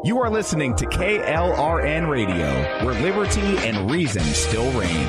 You are listening to KLRN Radio, where liberty and reason still reign.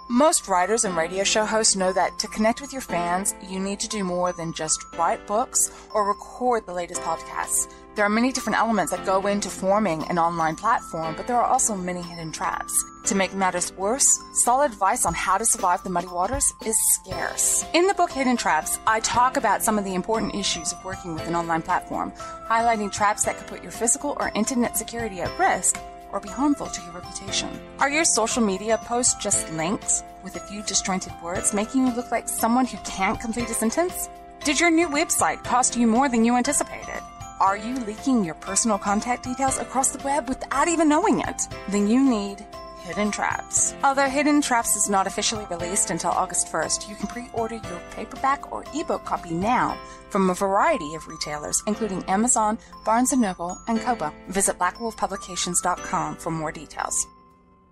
Most writers and radio show hosts know that to connect with your fans, you need to do more than just write books or record the latest podcasts. There are many different elements that go into forming an online platform, but there are also many hidden traps. To make matters worse, solid advice on how to survive the muddy waters is scarce. In the book Hidden Traps, I talk about some of the important issues of working with an online platform, highlighting traps that could put your physical or internet security at risk or be harmful to your reputation. Are your social media posts just links with a few disjointed words, making you look like someone who can't complete a sentence? Did your new website cost you more than you anticipated? Are you leaking your personal contact details across the web without even knowing it? Then you need Hidden Traps. Although Hidden Traps is not officially released until August 1st, you can pre-order your paperback or ebook copy now from a variety of retailers, including Amazon, Barnes & Noble, and Kobo. Visit blackwolfpublications.com for more details.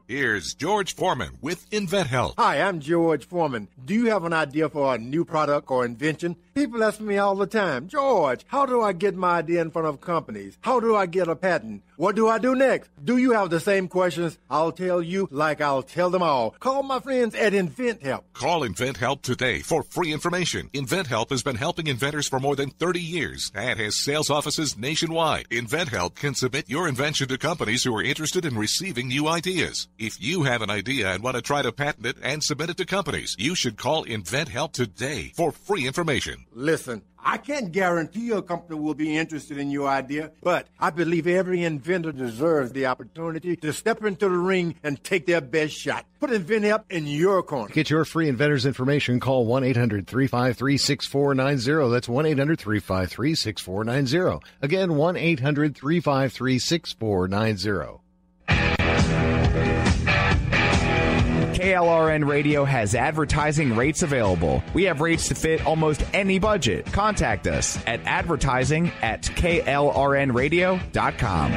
Here's George Foreman with InventHelp. Hi, I'm George Foreman. Do you have an idea for a new product or invention? People ask me all the time, George, how do I get my idea in front of companies? How do I get a patent? What do I do next? Do you have the same questions? I'll tell you like I'll tell them all. Call my friends at InventHelp. Call InventHelp today for free information. InventHelp has been helping inventors for more than 30 years and has sales offices nationwide. InventHelp can submit your invention to companies who are interested in receiving new ideas. If you have an idea and want to try to patent it and submit it to companies, you should call InventHelp today for free information. Listen, I can't guarantee a company will be interested in your idea, but I believe every inventor deserves the opportunity to step into the ring and take their best shot. Put InventHelp in your corner. To get your free inventor's information, call 1-800-353-6490. That's 1-800-353-6490. Again, 1-800-353-6490. KLRN Radio has advertising rates available. We have rates to fit almost any budget. Contact us at advertising@klrnradio.com.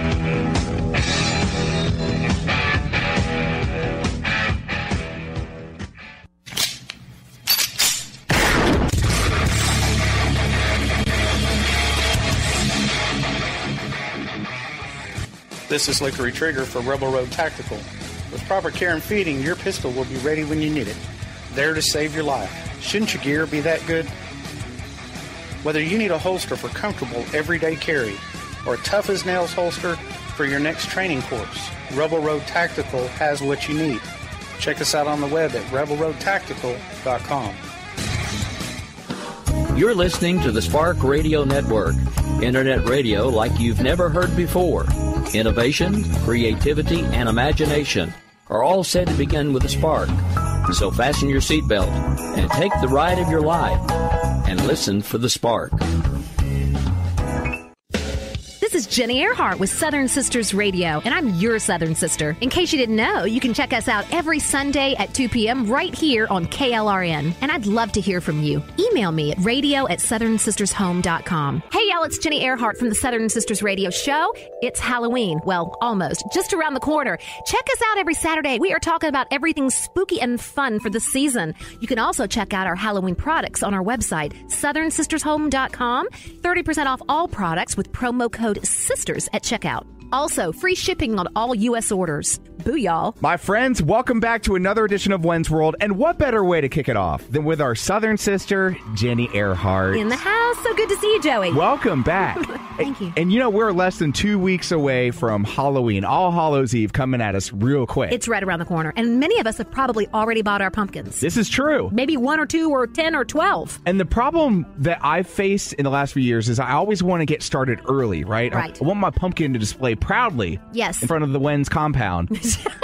This is Lickery Trigger for Rebel Road Tactical. With proper care and feeding, your pistol will be ready when you need it. There to save your life. Shouldn't your gear be that good? Whether you need a holster for comfortable everyday carry or a tough-as-nails holster for your next training course, Rebel Road Tactical has what you need. Check us out on the web at rebelroadtactical.com. You're listening to the Spark Radio Network, internet radio like you've never heard before. Innovation, creativity, and imagination are all said to begin with a spark. So fasten your seatbelt and take the ride of your life and listen for the spark. This is Ginny Ehrhart with Southern Sisters Radio, and I'm your Southern Sister. In case you didn't know, you can check us out every Sunday at 2 p.m. right here on KLRN, and I'd love to hear from you. Email me at radio@southernsistershome.com. Hey, y'all, it's Ginny Ehrhart from the Southern Sisters Radio Show. It's Halloween. Well, almost. Just around the corner. Check us out every Saturday. We are talking about everything spooky and fun for the season. You can also check out our Halloween products on our website, southernsistershome.com. 30% off all products with promo code SISTERS at checkout. Also, free shipping on all U.S. orders. Boo, y'all. My friends, welcome back to another edition of Wenz World. And what better way to kick it off than with our Southern sister, Ginny Ehrhart. In the house. So good to see you, Joey. Welcome back. Thank you. And you know, we're less than 2 weeks away from Halloween. All Hallows Eve coming at us real quick. It's right around the corner. And many of us have probably already bought our pumpkins. This is true. Maybe 1 or 2 or 10 or 12. And the problem that I've faced in the last few years is I always want to get started early, right? Right. I want my pumpkin to display proudly yes. in front of the Wenz compound.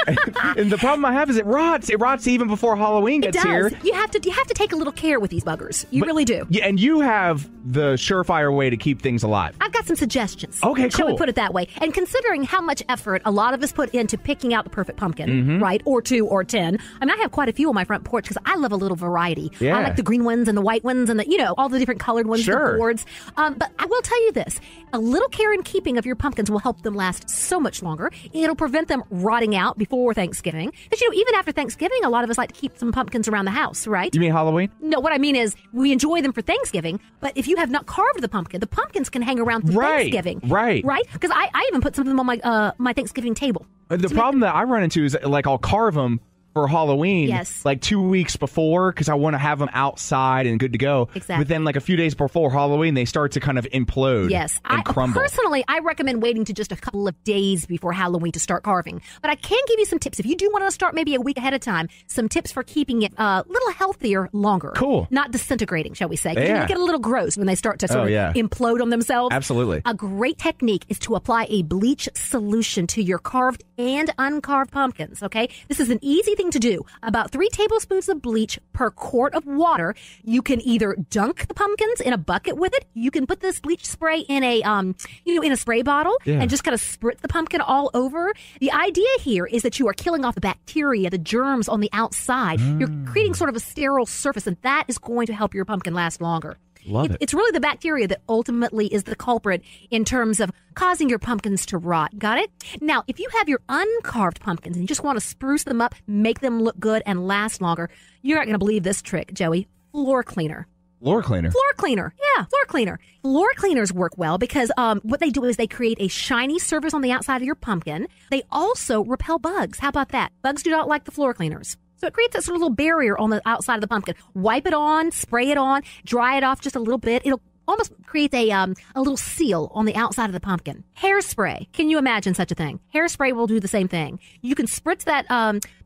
And the problem I have is it rots. It rots even before Halloween gets here. You have to take a little care with these buggers. You really do. Yeah, and you have the surefire way to keep things alive. I've got got some suggestions. Okay, Shall we cool. put it that way? And considering how much effort a lot of us put into picking out the perfect pumpkin, right? Or 2 or 10. I mean, I have quite a few on my front porch because I love a little variety. Yeah. I like the green ones and the white ones and all the different colored ones, Sure. the boards. But I will tell you this. A little care and keeping of your pumpkins will help them last so much longer. It'll prevent them rotting out before Thanksgiving. Because, even after Thanksgiving, a lot of us like to keep some pumpkins around the house, right? You mean Halloween? No, what I mean is we enjoy them for Thanksgiving, but if you have not carved the pumpkins can hang around through Thanksgiving. Right. Because I even put some of them on my Thanksgiving table. The problem that I run into is, like, I'll carve them for Halloween, Yes. like 2 weeks before, because I want to have them outside and good to go. Exactly. But then, like, a few days before Halloween, they start to kind of implode and crumble. Personally, I recommend waiting to just a couple of days before Halloween to start carving. But I can give you some tips. If you do want to start maybe a week ahead of time, some tips for keeping it a little healthier longer. Cool. Not disintegrating, shall we say. 'Cause Yeah. you get a little gross when they start to sort of implode on themselves. Absolutely. A great technique is to apply a bleach solution to your carved and uncarved pumpkins, okay? This is an easy thing to do. About 3 tablespoons of bleach per quart of water. You can either dunk the pumpkins in a bucket with it. You can put this bleach spray in a in a spray bottle and just kind of spritz the pumpkin all over. The idea here is that you are killing off the bacteria, the germs on the outside. You're creating sort of a sterile surface, and that is going to help your pumpkin last longer. Love it. It's really the bacteria that ultimately is the culprit in terms of causing your pumpkins to rot. Got it? Now, if you have your uncarved pumpkins and you just want to spruce them up, make them look good and last longer, you're not going to believe this trick, Joey. Floor cleaner. Floor cleaner? Floor cleaner. Yeah, floor cleaner. Floor cleaners work well because what they do is they create a shiny surface on the outside of your pumpkin. They also repel bugs. How about that? Bugs do not like the floor cleaners. So it creates that sort of little barrier on the outside of the pumpkin. Wipe it on, spray it on, dry it off just a little bit. It'll almost create a little seal on the outside of the pumpkin. Hairspray. Can you imagine such a thing? Hairspray will do the same thing. You can spritz that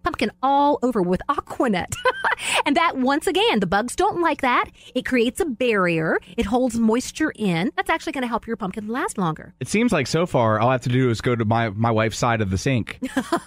pumpkin all over with Aquanet. And that, once again, the bugs don't like that. It creates a barrier. It holds moisture in. That's actually going to help your pumpkin last longer. It seems like so far, all I have to do is go to my wife's side of the sink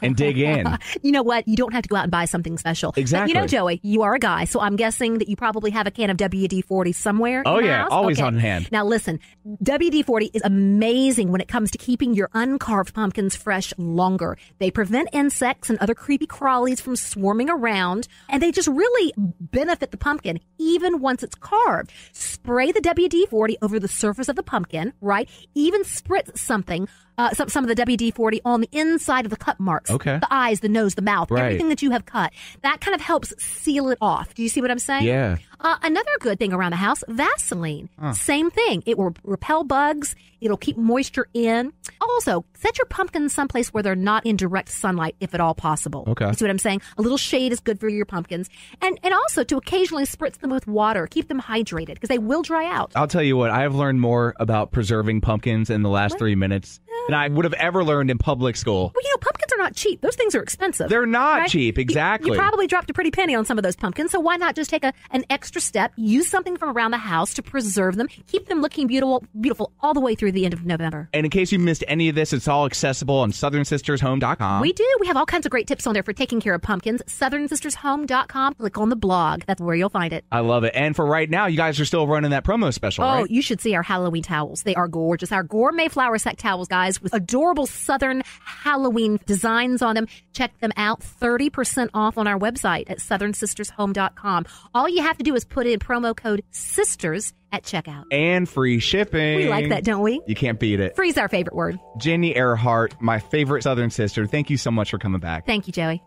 and dig in. You know what? You don't have to go out and buy something special. Exactly. But Joey, you are a guy, so I'm guessing that you probably have a can of WD-40 somewhere. Oh, in the yeah. house? Always Okay. on hand. Now, listen, WD-40 is amazing when it comes to keeping your uncarved pumpkins fresh longer. They prevent insects and other creepy crawlies from swarming around, and they just really benefit the pumpkin even once it's carved. Spray the WD-40 over the surface of the pumpkin, right? Even spritz something, some of the WD-40 on the inside of the cut marks. Okay. The eyes, the nose, the mouth, Right. everything that you have cut. That kind of helps seal it off. Do you see what I'm saying? Yeah. Another good thing around the house, Vaseline. Same thing. It will repel bugs. It'll keep moisture in. Also, set your pumpkins someplace where they're not in direct sunlight, if at all possible. Okay. You see what I'm saying? A little shade is good for your pumpkins. And also to occasionally spritz them with water. Keep them hydrated because they will dry out. I'll tell you what, I have learned more about preserving pumpkins in the last 3 minutes than I would have ever learned in public school. Well, pumpkins are not cheap. Those things are expensive. They're not right? cheap, exactly. You probably dropped a pretty penny on some of those pumpkins, so why not just take an extra step, use something from around the house to preserve them, keep them looking beautiful all the way through the end of November. And in case you missed any of this, it's all accessible on SouthernSistersHome.com. We do. We have all kinds of great tips on there for taking care of pumpkins. SouthernSistersHome.com. Click on the blog. That's where you'll find it. I love it. And for right now, you guys are still running that promo special, right? Oh, you should see our Halloween towels. They are gorgeous. Our gourmet flour sack towels, guys, with adorable Southern Halloween designs on them. Check them out. 30% off on our website at SouthernSistersHome.com. All you have to do is put in promo code SISTERS at checkout. And free shipping. We like that, don't we? You can't beat it. Free's our favorite word. Ginny Ehrhart, my favorite Southern sister. Thank you so much for coming back. Thank you, Joey.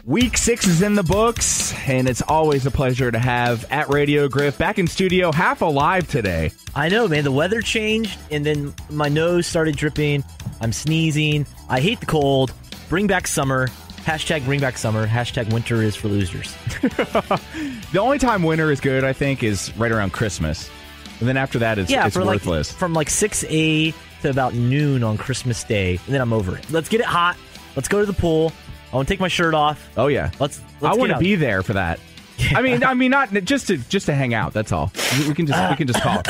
Week 6 is in the books, and it's always a pleasure to have at Radio Griff back in studio, half alive today. I know, man. The weather changed, and then my nose started dripping. I'm sneezing. I hate the cold. Bring back summer. Hashtag bring back summer. Hashtag winter is for losers. The only time winter is good, I think, is right around Christmas. And then after that, it's worthless. From like 6 to about noon on Christmas Day, and then I'm over it. Let's get it hot. Let's go to the pool. I want to take my shirt off. Oh yeah, let's I want to out. be there for that. Yeah. I mean, not just to hang out. That's all. We can just talk.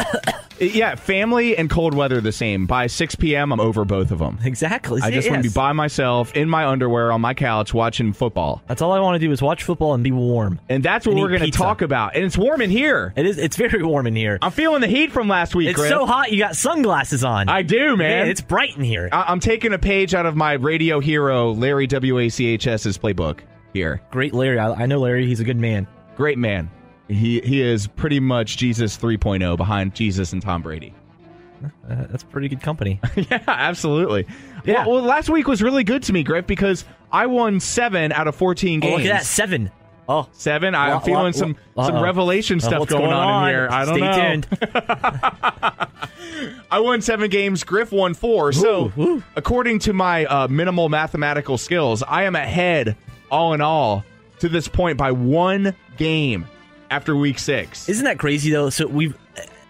Yeah, family and cold weather the same. By 6 p.m., I'm over both of them. Exactly. I just want to be by myself, in my underwear, on my couch, watching football. That's all I want to do is watch football and be warm. And that's what we're going to talk about. And it's warm in here. It is. It's very warm in here. I'm feeling the heat from last week, It's Griff. so hot you got sunglasses on. I do, man. It's bright in here. I'm taking a page out of my radio hero, Larry WACHS's playbook here. Great Larry. I know Larry. He's a good man. Great man. He is pretty much Jesus 3.0 behind Jesus and Tom Brady. That's pretty good company. Yeah, absolutely. Yeah. Well, last week was really good to me, Griff, because I won 7 out of 14 games. Oh, look at that, 7. Oh, 7. I'm feeling some revelation stuff going on in here. I don't know. Stay tuned. I won 7 games. Griff won 4. So, according to my minimal mathematical skills, I am ahead, all in all, to this point by 1 game after week 6. Isn't that crazy, though? So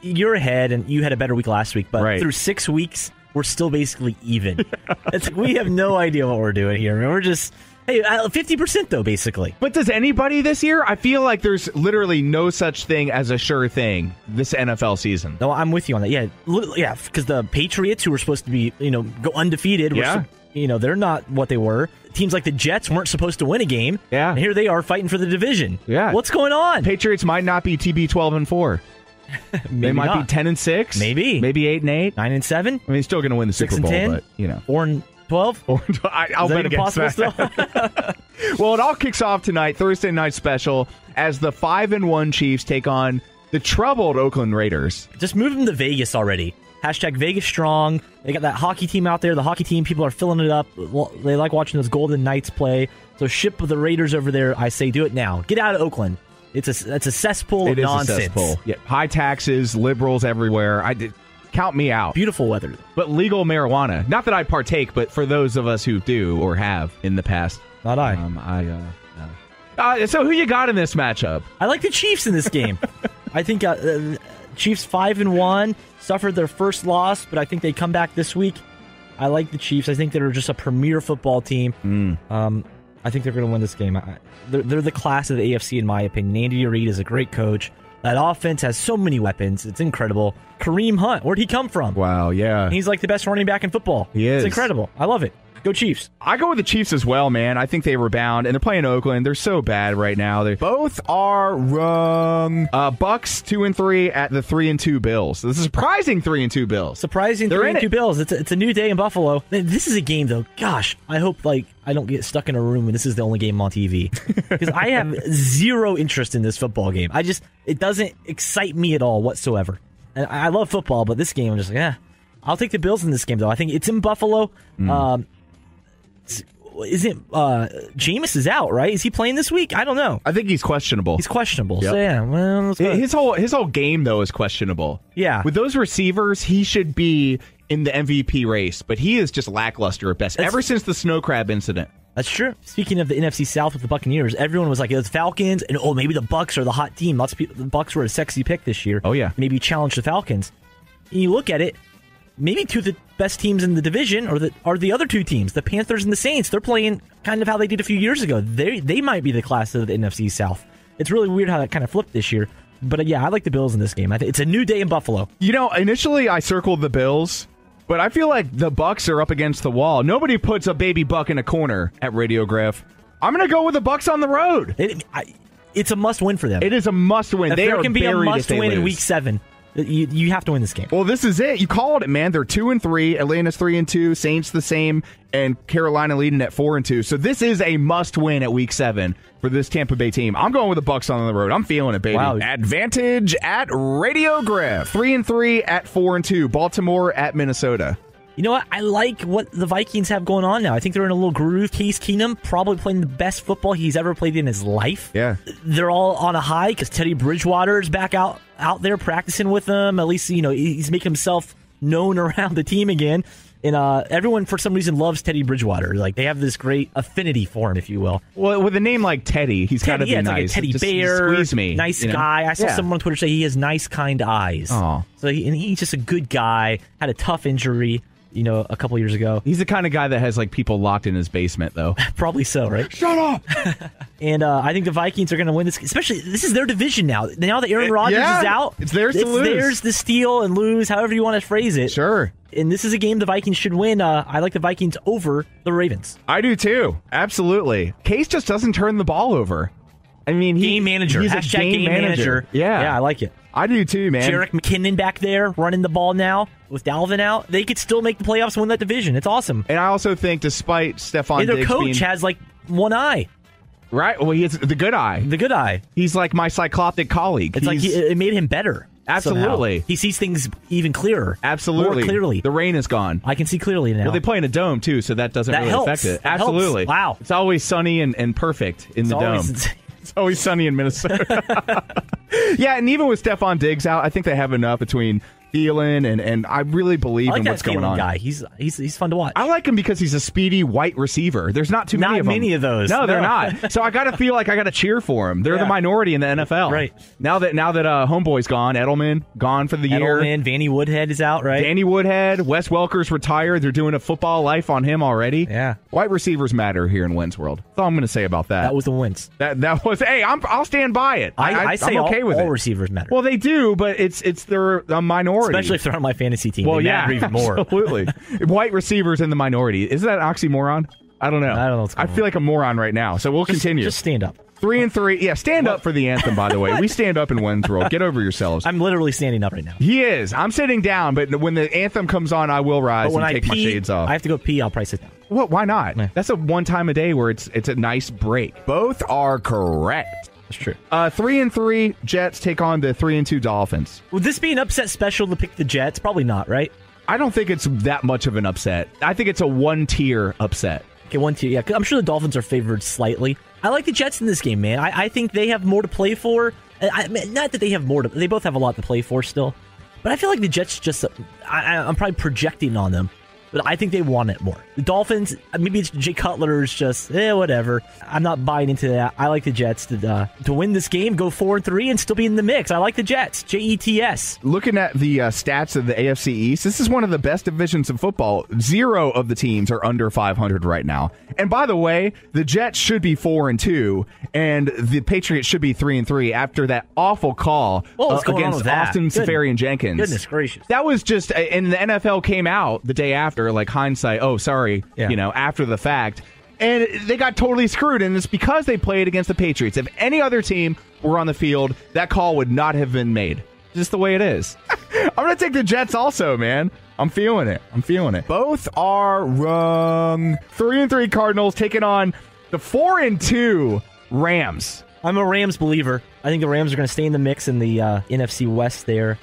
you're ahead, and you had a better week last week, but through 6 weeks, we're still basically even. It's like we have no idea what we're doing here. I mean, we're just... Hey, 50% though, basically. But does anybody this year? I feel like there's literally no such thing as a sure thing this NFL season. No, I'm with you on that. Yeah, because the Patriots, who were supposed to be, go undefeated, they're not what they were. Teams like the Jets weren't supposed to win a game. Yeah. And here they are fighting for the division. Yeah. What's going on? Patriots might not be TB 12-4. They might be 10-6. Maybe 8-8. 9-7. I mean, they're still going to win the Super Bowl, 6-10? but 4-12. I'll bet against that. Well, it all kicks off tonight, Thursday night special, as the 5-1 Chiefs take on the troubled Oakland Raiders. Just move them to Vegas already. Hashtag Vegas strong. They got that hockey team out there. The hockey team, people are filling it up. Well, they like watching those Golden Knights play. So ship the Raiders over there. I say do it now. Get out of Oakland. It's a cesspool of nonsense. It is a cesspool. Yeah, high taxes, liberals everywhere. Count me out. Beautiful weather. But legal marijuana. Not that I partake, but for those of us who do or have in the past. Not I. So who you got in this matchup? I like the Chiefs in this game. I think Chiefs 5-1, suffered their first loss, but I think they come back this week. I like the Chiefs. I think they're just a premier football team. I think they're going to win this game. They're the class of the AFC, in my opinion. Andy Reid is a great coach. That offense has so many weapons. It's incredible. Kareem Hunt, where'd he come from? Wow, yeah. He's like the best running back in football. He is. It's incredible. I love it. Go Chiefs. I go with the Chiefs as well, man. I think they rebound, and they're playing Oakland. They're so bad right now. They both are wrong. Bucks 2-3 at the 3-2 Bills. This is surprising 3-2 Bills. Surprising 3-2 Bills. It's a new day in Buffalo. This is a game, though. Gosh, I hope I don't get stuck in a room and this is the only game on TV, because I have zero interest in this football game. It doesn't excite me at all whatsoever. And I love football, but this game, I'm just like, I'll take the Bills in this game, though. I think it's in Buffalo. Isn't Jameis is out, right? Is he playing this week? I don't know. I think he's questionable. He's questionable. Yep. So yeah, well, let's go. His whole game though is questionable. Yeah, with those receivers, he should be in the MVP race, but he is just lackluster at best. Ever since the snow crab incident. That's true. Speaking of the NFC South with the Buccaneers, everyone was like, "It's Falcons," and maybe the Bucs are the hot team. Lots of people, the Bucs were a sexy pick this year. Oh yeah, maybe challenge the Falcons. And you look at it. Maybe two of the best teams in the division are the other two teams, the Panthers and the Saints. They're playing kind of how they did a few years ago. They might be the class of the NFC South. It's really weird how that kind of flipped this year. But I like the Bills in this game. I think it's a new day in Buffalo. Initially I circled the Bills, but I feel like the Bucs are up against the wall. Nobody puts a baby buck in a corner at Radio Griff. I'm going to go with the Bucs on the road. It's a must-win for them. It is a must-win. If there can be a must-win in Week 7. You have to win this game. Well, this is it. You called it, man. They're 2-3. Atlanta's 3-2. Saints the same, and Carolina leading at 4-2. So this is a must-win at Week 7 for this Tampa Bay team. I'm going with the Bucs on the road. I'm feeling it, baby. Wow. Advantage at Radio Griff. 3-3 at 4-2. Baltimore at Minnesota. You know what? I like what the Vikings have going on now. I think they're in a little groove. Case Keenum probably playing the best football he's ever played in his life. Yeah. They're all on a high because Teddy Bridgewater is back out there practicing with them. At least, he's making himself known around the team again. And everyone, for some reason, loves Teddy Bridgewater. Like, they have this great affinity for him, if you will. Well, with a name like Teddy, he's got to be nice. Like a teddy bear. Squeeze me. Nice guy. I saw someone on Twitter say he has nice, kind eyes. Oh. So he's just a good guy. Had a tough injury. a couple years ago. He's the kind of guy that has like people locked in his basement, though. Probably so, right? Shut up! And I think the Vikings are going to win this. Especially, this is their division now. Now that Aaron Rodgers is out, it's theirs to lose. Theirs to steal and lose, however you want to phrase it. Sure. And this is a game the Vikings should win. I like the Vikings over the Ravens. I do too. Absolutely. Case just doesn't turn the ball over. I mean, game manager. He's Hashtag a game manager. Yeah, I like it. I do too, man. Jerick McKinnon back there running the ball now with Dalvin out. They could still make the playoffs and win that division. It's awesome. And I also think, despite Stephon Diggs, their coach has like one eye. Right. Well, he has the good eye. The good eye. He's like my cyclopic colleague. It's it made him better. Absolutely. Somehow. He sees things even clearer. Absolutely. More clearly. The rain is gone. I can see clearly now. Well, they play in a dome, too, so that doesn't really helps. affect it. That Absolutely. Helps. Wow. It's always sunny and perfect in the dome. It's always sunny in Minnesota. Yeah, and even with Stephon Diggs out, I think they have enough between Thielen and I really believe in what's going on. Guy. He's fun to watch. I like him because he's a speedy white receiver. There's not too many of them. Not many of those. No, they're not. So I got to feel like I got to cheer for him. They're the minority in the NFL. Right. Now that Homeboy's gone, Edelman gone for the year. Edelman, Vanny Woodhead is out, right? Danny Woodhead, Wes Welker's retired. They're doing a football life on him already. Yeah. White receivers matter here in Wenz world. That's all I'm going to say about that. That was the Wenz. That was. Hey, I'll stand by it. I say I'm okay with all it. receivers matter. Well, they do, but they're a minority. Especially if they're on my fantasy team. Well, they matter even more. Absolutely. White receivers in the minority. Isn't that an oxymoron? I don't know. I don't know what's going I feel like a moron right now. So we'll continue. Just stand up. 3-3. Yeah, stand up for the anthem, by the way. We stand up in Wenz world. Get over yourselves. I'm literally standing up right now. He is. I'm sitting down, but when the anthem comes on, I will rise and take my shades off. I have to go pee. I'll probably sit down. Well, why not? Yeah. That's a one time a day where it's a nice break. Both are correct. That's true. 3-3 Jets take on the 3-2 Dolphins. Would this be an upset special to pick the Jets? Probably not, right? I don't think it's that much of an upset. I think it's a one-tier upset. Okay, one tier. Yeah, I'm sure the Dolphins are favored slightly. I like the Jets in this game, man. I think they have more to play for. Not that they have more to. They both have a lot to play for still, but I feel like the Jets just. I'm probably projecting on them, but I think they want it more. The Dolphins, maybe it's Jay Cutler's just whatever. I'm not buying into that. I like the Jets to win this game, go 4-3, and still be in the mix. I like the Jets. Jets. Looking at the stats of the AFC East, this is one of the best divisions in football. 0 of the teams are under 500 right now. And by the way, the Jets should be 4-2, and the Patriots should be 3-3 after that awful call against Austin Seferian-Jenkins. Goodness gracious. That was just, and the NFL came out the day after, like hindsight, after the fact. And they got totally screwed, and it's because they played against the Patriots. If any other team were on the field, that call would not have been made. Just the way it is. I'm going to take the Jets also, man. I'm feeling it. Both are wrong. 3-3 Cardinals taking on the 4-2 Rams. I'm a Rams believer. I think the Rams are going to stay in the mix in the NFC West there.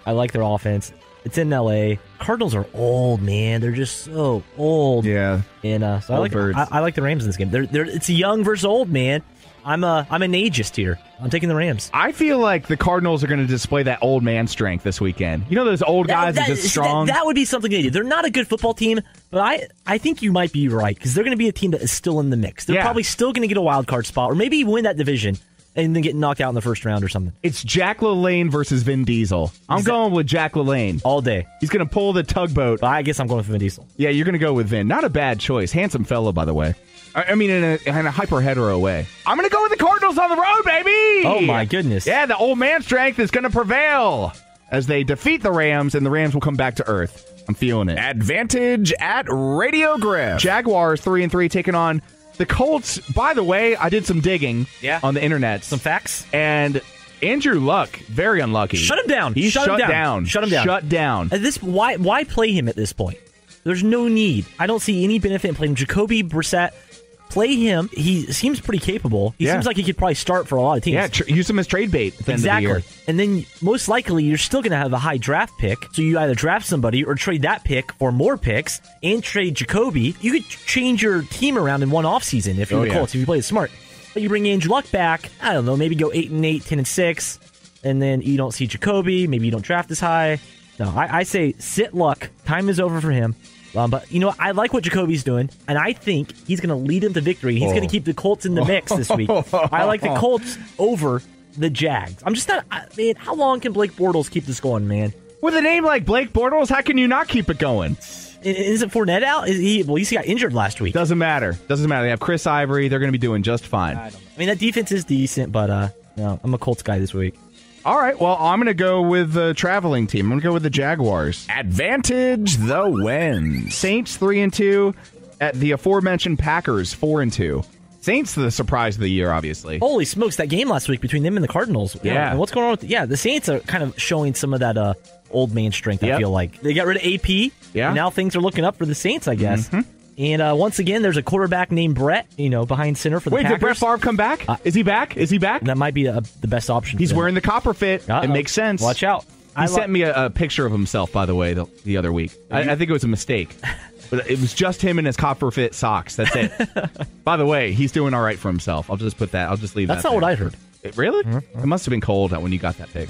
I like their offense. It's in L.A. Cardinals are old, man. They're just so old. Yeah. And so I like the Rams in this game. It's young versus old, man. I'm an ageist here. I'm taking the Rams. I feel like the Cardinals are going to display that old man strength this weekend. You know those old guys are just strong? That would be something they do. They're not a good football team, but I think you might be right because they're going to be a team that is still in the mix. They're probably still going to get a wild card spot or maybe win that division and then get knocked out in the first round or something. It's Jack LaLanne versus Vin Diesel. I'm going with Jack LaLanne. All day. He's going to pull the tugboat. But I guess I'm going with Vin Diesel. Yeah, you're going to go with Vin. Not a bad choice. Handsome fellow, by the way. I mean, in a hyper-hetero way. I'm going to go with the Cardinals on the road, baby! Oh, my goodness. Yeah, the old man strength is going to prevail as they defeat the Rams, and the Rams will come back to earth. I'm feeling it. Advantage at Radio Griff. Jaguars 3-3 taking on the Colts. By the way, I did some digging on the internet. Some facts. And Andrew Luck, very unlucky. Shut him down. He's shut down. Shut him down. Shut down. Why play him at this point? There's no need. I don't see any benefit in playing Jacoby Brissett. Play him. He seems pretty capable. He seems like he could probably start for a lot of teams. Yeah, use him as trade bait at the end of the year. And then most likely you're still going to have a high draft pick. So you either draft somebody or trade that pick for more picks and trade Jacoby. You could change your team around in one offseason if you're the Colts, if you play it smart. But you bring Andrew Luck back, I don't know, maybe go 8-8, 10-6, and then you don't see Jacoby. Maybe you don't draft as high. No, I say sit Luck. Time is over for him. But, you know, I like what Jacoby's doing, and I think he's going to lead them to victory. He's going to keep the Colts in the mix this week. I like the Colts over the Jags. I'm just not... Man, how long can Blake Bortles keep this going, man? With a name like Blake Bortles, how can you not keep it going? Isn't Fournette out? He got injured last week. Doesn't matter. They have Chris Ivory. They're going to be doing just fine. I mean, that defense is decent, but no, I'm a Colts guy this week. All right, well, I'm going to go with the traveling team. I'm going to go with the Jaguars. Advantage the Wenz. Saints 3-2 at the aforementioned Packers 4-2. Saints the surprise of the year, obviously. Holy smokes, that game last week between them and the Cardinals. Yeah. And what's going on with the Saints are kind of showing some of that old man strength, I feel like. They got rid of AP. Yeah. And now things are looking up for the Saints, I guess. Mm-hmm. And once again, there's a quarterback named Brett, behind center for the Packers. Wait, did Brett Favre come back? Is he back? That might be the best option. He's wearing the copper fit. Uh-oh. It makes sense. Watch out. He sent me a picture of himself, by the way, the other week. I think it was a mistake. But it was just him in his copper fit socks. That's it. By the way, he's doing all right for himself. I'll just put that. I'll just leave That's that. That's not what I heard. Really? Mm-hmm. It must have been cold when you got that pic.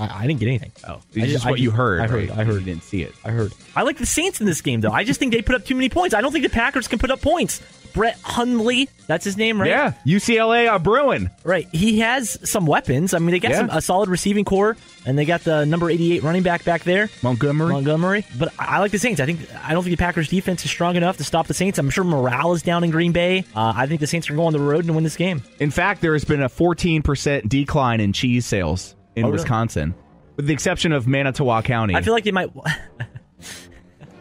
I didn't get anything. Oh, it's just what you heard. I heard. Right? I heard. You didn't see it. I heard. I like the Saints in this game, though. I just think they put up too many points. I don't think the Packers can put up points. Brett Hundley, that's his name, right? Yeah, UCLA Bruin. Right. He has some weapons. I mean, they got a solid receiving core, and they got the number 88 running back there, Montgomery. But I like the Saints. I don't think the Packers defense is strong enough to stop the Saints. I'm sure morale is down in Green Bay. I think the Saints are going to go on the road and win this game. In fact, there has been a 14% decline in cheese sales in Wisconsin. Really? With the exception of Manitowoc County. I feel like they might...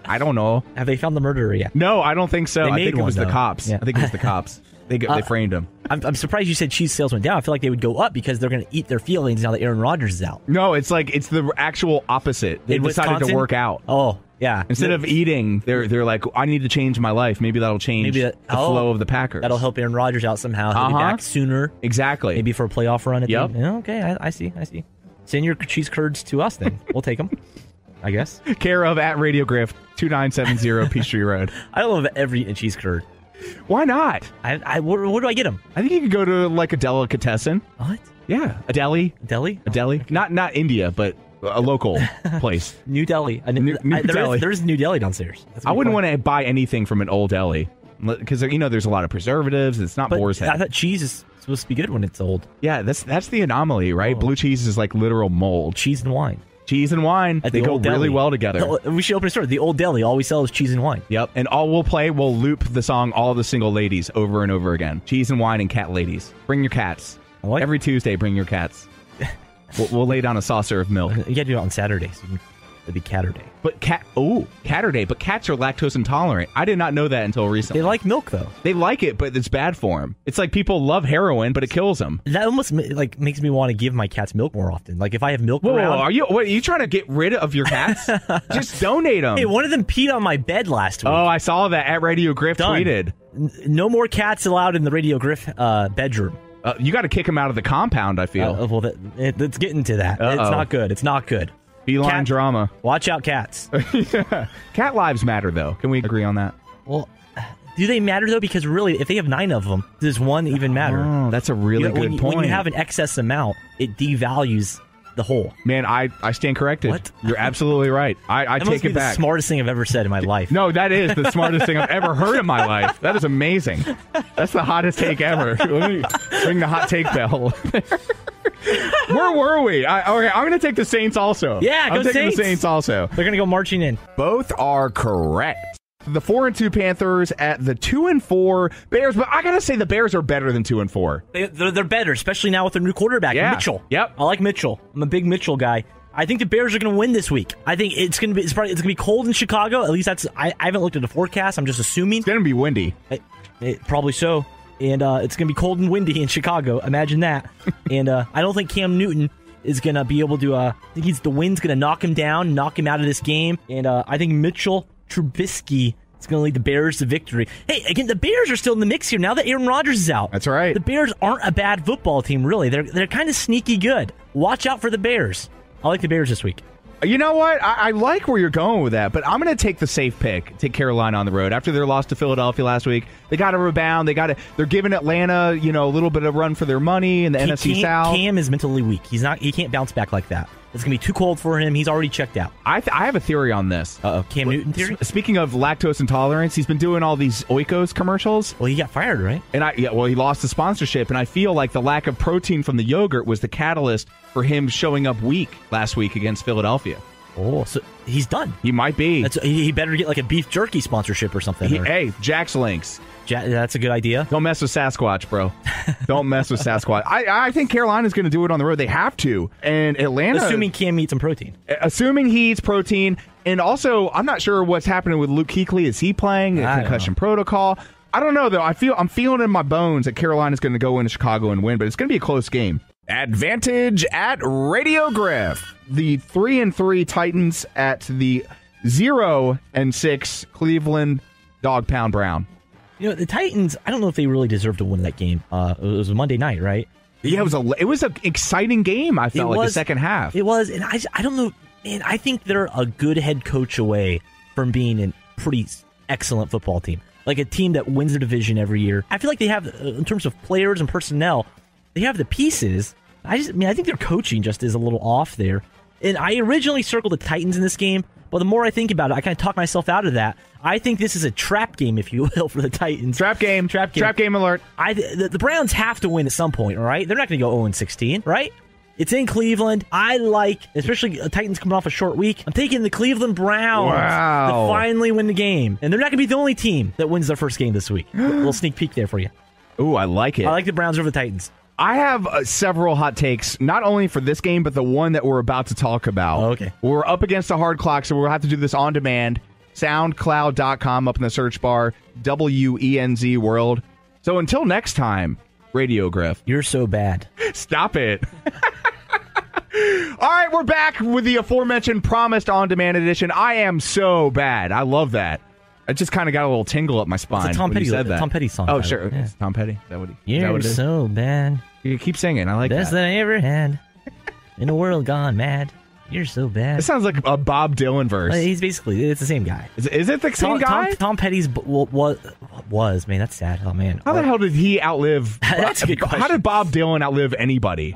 I don't know. Have they found the murderer yet? No, I don't think so. I think it was the cops. Yeah. I think it was the cops. They framed him. I'm surprised you said cheese sales went down. I feel like they would go up because they're going to eat their feelings now that Aaron Rodgers is out. No, it's the actual opposite. They decided to work out. Oh, yeah. Instead of eating, they're like, I need to change my life. Maybe that'll change the flow of the Packers. That'll help Aaron Rodgers out somehow. He'll be back sooner. Exactly. Maybe for a playoff run at the end. Yep. Okay, I see. Send your cheese curds to us then. We'll take them, I guess. Care of at Radio Griff, 2970 Peachtree Road. I love every cheese curd. Why not? Where do I get them? I think you could go to like a delicatessen. What? Yeah, a deli. Deli? A deli. Not India, but a local place. New Delhi. New Delhi. There's a New Delhi downstairs. I wouldn't want to buy anything from an old deli because there's a lot of preservatives. It's not boar's head. I thought cheese is supposed to be good when it's old. Yeah, that's the anomaly, right? Oh. Blue cheese is like literal mold. Cheese and wine. Cheese and wine, they go really well together. We should open a store. The Old Deli, all we sell is cheese and wine. Yep, and we'll loop the song All the Single Ladies over and over again. Cheese and wine and cat ladies. Bring your cats. Every Tuesday, bring your cats. We'll lay down a saucer of milk. You got to do it on Saturdays. It'd be Catterday. But Catterday. But cats are lactose intolerant. I did not know that until recently. They like milk, though. They like it, but it's bad for them. It's like people love heroin, but it kills them. That almost makes me want to give my cats milk more often. Like if I have milk around. Are you trying to get rid of your cats? Just donate them. Hey, one of them peed on my bed last week. Oh, I saw that at Radio Griff tweeted. No more cats allowed in the Radio Griff bedroom. You got to kick them out of the compound, I feel. Let's get into that. Uh-oh. It's not good. It's not good. Feline drama. Watch out, cats. Yeah. Cat lives matter, though. Can we agree on that? Well, do they matter, though? Because really, if they have 9 of them, does one even matter? Oh, that's a really good point. When you have an excess amount, it devalues the whole. Man, I stand corrected. What? You're absolutely right. I take it back. The smartest thing I've ever said in my life. No, that is the smartest thing I've ever heard in my life. That is amazing. That's the hottest take ever. Let me ring the hot take bell. Where were we? Okay, I'm going to take the Saints also. Yeah, I'm taking the Saints also. They're going to go marching in. Both are correct. The 4-2 Panthers at the 2-4 Bears, but I gotta say the Bears are better than 2-4. They're better, especially now with their new quarterback, Mitchell. Yep, I like Mitchell. I'm a big Mitchell guy. I think the Bears are going to win this week. I think it's going to be cold in Chicago. At least that's. I haven't looked at the forecast. I'm just assuming it's going to be windy. Probably so. And it's going to be cold and windy in Chicago. Imagine that. And I don't think Cam Newton is going to be able to. I think the wind's going to knock him down, knock him out of this game. And I think Mitchell Trubisky is going to lead the Bears to victory. Hey, again, the Bears are still in the mix here now that Aaron Rodgers is out. That's right. The Bears aren't a bad football team, really. They're kind of sneaky good. Watch out for the Bears. I like the Bears this week. You know what? I like where you're going with that, but I'm going to take the safe pick. Take Carolina on the road after their loss to Philadelphia last week. They got to rebound. They're giving Atlanta, a little bit of run for their money in the NFC South. Cam is mentally weak. He can't bounce back like that. It's going to be too cold for him. He's already checked out. I have a theory on this. Cam Newton theory? Speaking of lactose intolerance, he's been doing all these Oikos commercials. Well, he got fired, right? And he lost the sponsorship, and I feel like the lack of protein from the yogurt was the catalyst for him showing up weak last week against Philadelphia. Oh, so he's done. He might be. He better get like a beef jerky sponsorship or something. Hey, Jack's Links. That's a good idea. Don't mess with Sasquatch, bro. Don't mess with Sasquatch. I think Carolina's going to do it on the road. They have to. And Atlanta... Assuming Cam eats some protein. Assuming he eats protein. And also, I'm not sure what's happening with Luke Kuechly. Is he playing? A concussion protocol? I don't know, though. I'm feeling in my bones that Carolina's going to go into Chicago and win, but it's going to be a close game. Advantage at Radio Griff. The 3-3 Titans at the 0-6 Cleveland Dog Pound Brown. You know, the Titans, I don't know if they really deserve to win that game. It was a Monday night, right? Yeah, it was an exciting game, I felt, the second half. It was, and I don't know, man, I think they're a good head coach away from being a pretty excellent football team. Like a team that wins the division every year. I feel like they have, in terms of players and personnel, they have the pieces. I think their coaching just is a little off there. And I originally circled the Titans in this game, but the more I think about it, I kind of talk myself out of that. I think this is a trap game, if you will, for the Titans. Trap game alert. The Browns have to win at some point, all right? They're not going to go 0-16, right? It's in Cleveland. I like, especially the Titans coming off a short week, I'm taking the Cleveland Browns to finally win the game. And they're not going to be the only team that wins their first game this week. A little sneak peek there for you. Ooh, I like it. I like the Browns over the Titans. I have several hot takes, not only for this game, but the one that we're about to talk about. Oh, okay. We're up against a hard clock, so we'll have to do this on demand. SoundCloud.com up in the search bar. WENZ World. So until next time, Radio Griff. You're so bad. Stop it. All right, we're back with the aforementioned Promised On Demand edition. I am so bad. I love that. I just kind of got a little tingle up my spine. It's a Tom Petty song. Oh, sure. Yeah. It's Tom Petty. Is that what You're so bad. You keep singing. I like Best that I ever had. In a world gone mad. You're so bad. It sounds like a Bob Dylan verse. It's the same guy. Is it the same guy? Tom Petty's was, man, that's sad. Oh, man. How the hell did he outlive? That's a good question. How did Bob Dylan outlive anybody?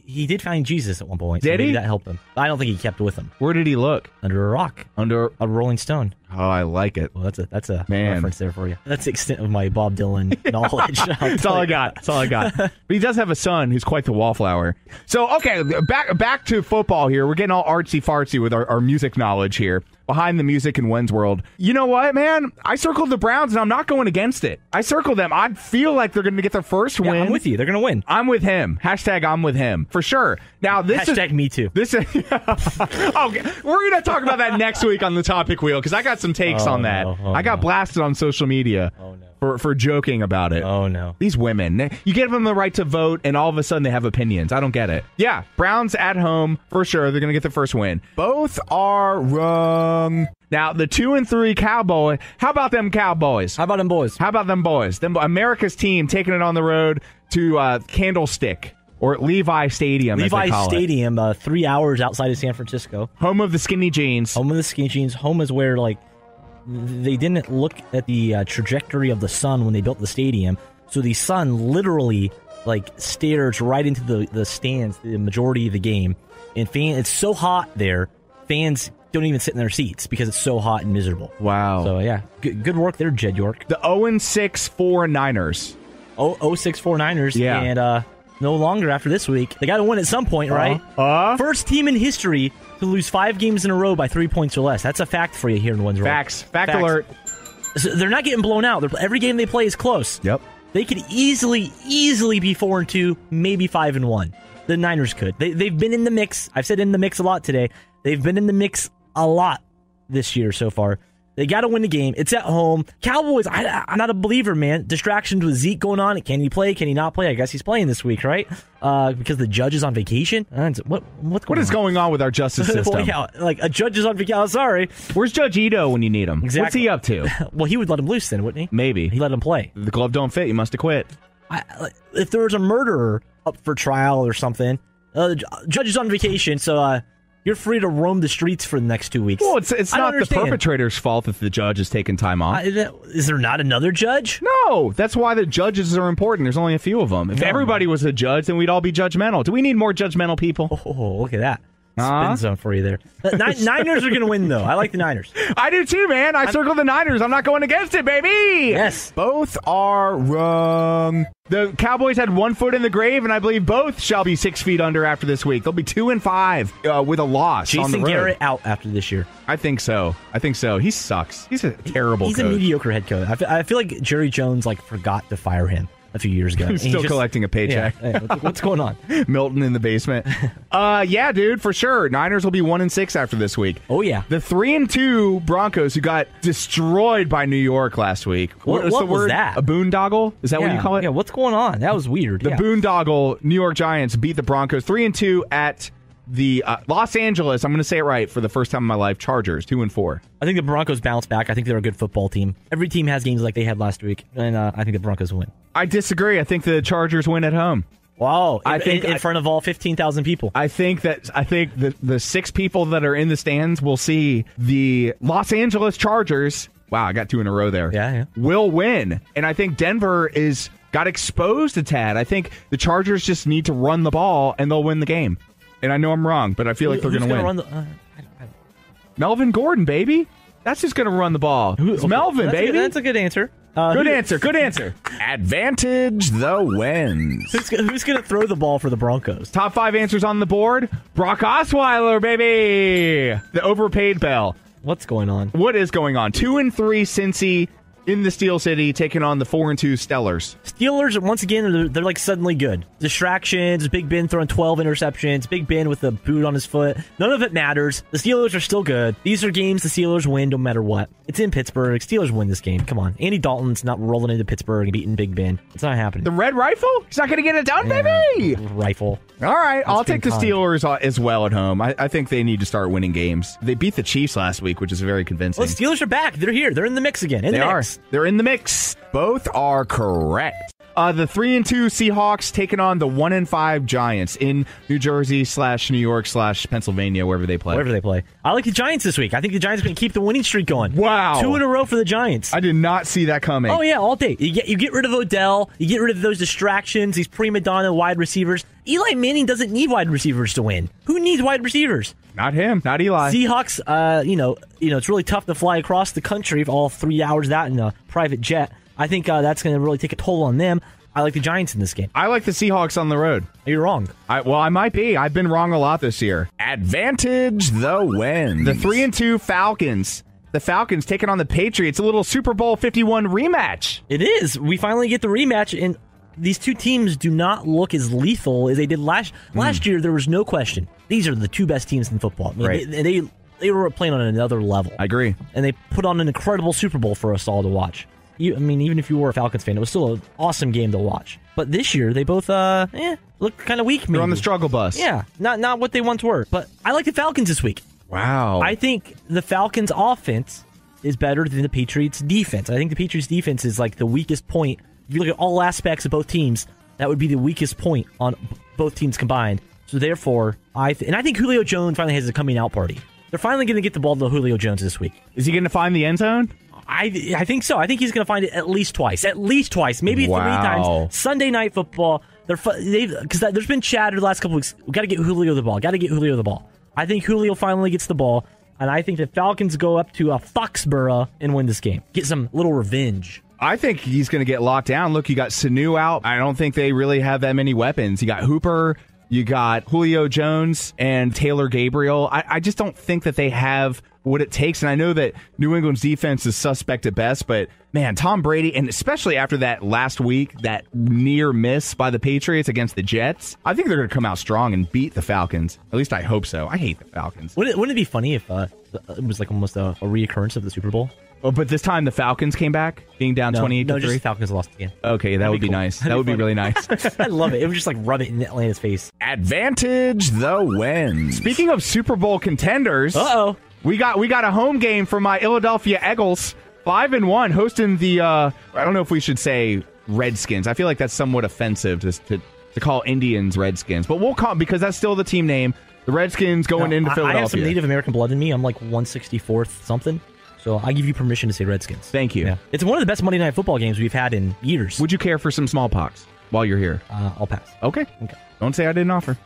He did find Jesus at one point. Did he? That helped him. I don't think he kept with him. Where did he look? Under a rock. Under a Rolling Stone. Oh, I like it. Well, that's a reference there for you. That's the extent of my Bob Dylan knowledge. That's all I got. But he does have a son who's quite the wallflower. So, okay, back to football here. We're getting all artsy-fartsy with our music knowledge here. Behind the music in Wenz World. You know what, man? I circled the Browns, and I'm not going against it. I circled them. I feel like they're going to get their first win. I'm with you. They're going to win. I'm with him. Hashtag I'm with him. For sure. Now, Hashtag me too. Okay, we're going to talk about that next week on the topic wheel, because I got some takes on that. I got blasted on social media for joking about it. Oh, no. These women. You give them the right to vote, and all of a sudden they have opinions. I don't get it. Yeah, Browns at home, for sure. They're going to get the first win. Both are wrong. Now, the 2-3 Cowboy. How about them Cowboys? How about them boys? Them America's team taking it on the road to Candlestick. Or Levi Stadium, Levi as they call Stadium, 3 hours outside of San Francisco. Home of the skinny jeans. Home is where, they didn't look at the trajectory of the sun when they built the stadium. So the sun literally, stares right into the stands the majority of the game. And it's so hot there, fans don't even sit in their seats because it's so hot and miserable. Wow. So, yeah, good work there, Jed York. The 0-6-4 Niners. 0-6-4 Niners. Yeah. And, no longer after this week. They got to win at some point, right? First team in history to lose 5 games in a row by 3 points or less. That's a fact for you here in Wenz World. Facts. Fact alert. So they're not getting blown out. Every game they play is close. Yep. They could easily be 4-2, maybe 5-1. The Niners could. They've been in the mix. I've said in the mix a lot today. They've been in the mix a lot this year so far. They got to win the game. It's at home. Cowboys, I'm not a believer, man. Distractions with Zeke going on. Can he play? Can he not play? I guess he's playing this week, right? Because the judge is on vacation. What is going on with our justice system? Well, yeah, a judge is on vacation. Sorry. Where's Judge Ito when you need him? Exactly. What's he up to? Well, he would let him loose then, wouldn't he? Maybe. He let him play. The glove don't fit. You must have quit. If there was a murderer up for trial or something, judge is on vacation, so... you're free to roam the streets for the next 2 weeks. Well, it's not the perpetrator's fault if the judge is taking time off. Is there not another judge? No, that's why the judges are important. There's only a few of them. If everybody was a judge, then we'd all be judgmental. Do we need more judgmental people? Oh, look at that. Spin zone for you there. Niners are going to win, though. I like the Niners. I do, too, man. I circled the Niners. I'm not going against it, baby. Yes. Both are wrong. The Cowboys had 1 foot in the grave, and I believe both shall be 6 feet under after this week. They'll be 2-5 with a loss on the road. Jason Garrett out after this year. I think so. He sucks. He's a terrible coach. He's a mediocre head coach. I feel like Jerry Jones forgot to fire him a few years ago. He's still collecting a paycheck. Yeah, what's going on? Milton in the basement. Yeah, dude, for sure. Niners will be 1-6 after this week. Oh, yeah. The 3-2 Broncos, who got destroyed by New York last week. What the was word? that? A boondoggle? Is that what you call it? Yeah, what's going on? That was weird. The boondoggle New York Giants beat the Broncos 3-2 at the Los Angeles, I'm going to say it right for the first time in my life, Chargers, 2-4. I think the Broncos bounce back. I think they're a good football team. Every team has games like they had last week, and I think the Broncos win. I disagree. I think the Chargers win at home. Wow, in front of all 15,000 people. I think the 6 people that are in the stands will see the Los Angeles Chargers. Wow, I got 2 in a row there. Yeah. Will win, and I think Denver got exposed a tad. I think the Chargers just need to run the ball, and they'll win the game. And I know I'm wrong, but I feel like they're going to win. Run Melvin Gordon, baby. That's just going to run the ball. It's Melvin, baby. That's a good answer. Good answer. Advantage the Wenz. Who's going to throw the ball for the Broncos? Top 5 answers on the board. Brock Osweiler, baby. The overpaid bell. What's going on? What is going on? 2-3 Cincy in the Steel City, taking on the 4-2 Stellars. Steelers, once again, they're suddenly good. Distractions, Big Ben throwing 12 interceptions, Big Ben with a boot on his foot. None of it matters. The Steelers are still good. These are games the Steelers win no matter what. It's in Pittsburgh. Steelers win this game. Come on. Andy Dalton's not rolling into Pittsburgh and beating Big Ben. It's not happening. The Red Rifle? He's not going to get it done, baby! Rifle. All right, I'll take the Steelers as well at home. I think they need to start winning games. They beat the Chiefs last week, which is very convincing. Well, the Steelers are back. They're here. They're in the mix again. They are. They're in the mix. Both are correct. The 3-2 Seahawks taking on the 1-5 Giants in New Jersey / New York / Pennsylvania, wherever they play. I like the Giants this week. I think the Giants are going to keep the winning streak going. Wow. 2 in a row for the Giants. I did not see that coming. Oh, yeah, all day. You get rid of Odell. You get rid of those distractions, these prima donna wide receivers. Eli Manning doesn't need wide receivers to win. Who needs wide receivers? Not him. Not Eli. Seahawks, it's really tough to fly across the country for all 3 hours of that in a private jet. I think that's going to really take a toll on them. I like the Giants in this game. I like the Seahawks on the road. You're wrong. I might be. I've been wrong a lot this year. Advantage the Wenz. The 3-2 Falcons. The Falcons taking on the Patriots. A little Super Bowl 51 rematch. It is. We finally get the rematch, and these two teams do not look as lethal as they did last year. There was no question. These are the 2 best teams in football. I mean, right. They were playing on another level. I agree. And they put on an incredible Super Bowl for us all to watch. Even if you were a Falcons fan, it was still an awesome game to watch. But this year, they both look kind of weak. Maybe. They're on the struggle bus. Yeah, not what they once were. But I like the Falcons this week. Wow. I think the Falcons' offense is better than the Patriots' defense. I think the Patriots' defense is the weakest point. If you look at all aspects of both teams, that would be the weakest point on both teams combined. So therefore, I think Julio Jones finally has a coming out party. They're finally going to get the ball to Julio Jones this week. Is he going to find the end zone? I think so. I think he's going to find it at least twice. Maybe 3 times. Sunday Night Football. Because there's been chatter the last couple weeks. We got to get Julio the ball. I think Julio finally gets the ball, and I think the Falcons go up to Foxborough and win this game. Get some little revenge. I think he's going to get locked down. Look, you got Sanu out. I don't think they really have that many weapons. You got Hooper. You got Julio Jones and Taylor Gabriel. I just don't think that they have what it takes. And I know that New England's defense is suspect at best, but man, Tom Brady, and especially after that last week, that near miss by the Patriots against the Jets, I think they're going to come out strong and beat the Falcons. At least I hope so. I hate the Falcons. Wouldn't it be funny if it was almost a reoccurrence of the Super Bowl? Oh, but this time the Falcons came back, being down 28-3? No, just Falcons lost again. Okay, that would be cool. Nice. That would be really nice. I love it. It would just rub it in Atlanta's face. Advantage the Wenz. Speaking of Super Bowl contenders, we got a home game for my Philadelphia Eagles, 5-1, hosting the I don't know if we should say Redskins. I feel like that's somewhat offensive to call Indians Redskins, but we'll call, because that's still the team name. The Redskins going into Philadelphia. I have some Native American blood in me. I'm 164th something. So I give you permission to say Redskins. Thank you. Yeah. It's one of the best Monday Night Football games we've had in years. Would you care for some smallpox while you're here? I'll pass. Okay. Don't say I didn't offer.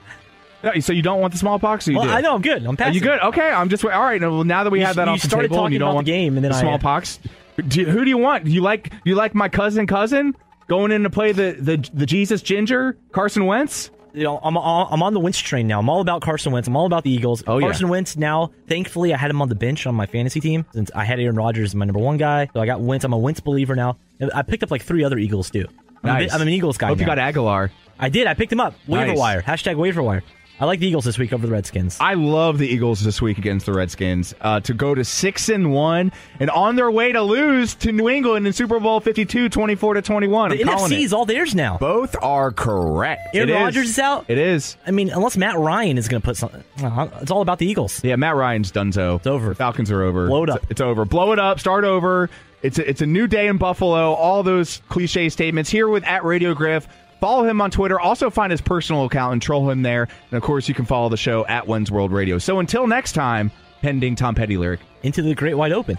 So you don't want the smallpox? Or you do? I know I'm good. I'm passing. Are you good? Okay. I'm just all right. Well, now that we have that off the table, and you don't want the game, and then the smallpox. Who do you want? Do you like my cousin? going in to play the Jesus Ginger, Carson Wentz? I'm on the Wentz train now. I'm all about Carson Wentz. I'm all about the Eagles. Carson Wentz now, thankfully, I had him on the bench on my fantasy team since I had Aaron Rodgers as my number one guy. So I got Wentz. I'm a Wentz believer now. I picked up like 3 other Eagles, too. Nice. I'm an Eagles guy Hope now. you got Aguilar. I did. I picked him up. Waiver Nice. wire. #waiver wire. I like the Eagles this week over the Redskins. I love the Eagles this week against the Redskins to go to 6-1 and on their way to lose to New England in Super Bowl 52, 24-21. The NFC is all theirs now. Both are correct. Aaron Rodgers is out. It is. I mean, unless Matt Ryan is going to put something. It's all about the Eagles. Yeah, Matt Ryan's donezo. It's over. The Falcons are over. Blow it up. It's over. Blow it up. Start over. It's a new day in Buffalo. All those cliche statements here with @RadioGriff. Follow him on Twitter. Also find his personal account and troll him there. And, of course, you can follow the show @Wenz World Radio. So until next time, pending Tom Petty lyric. Into the great wide open.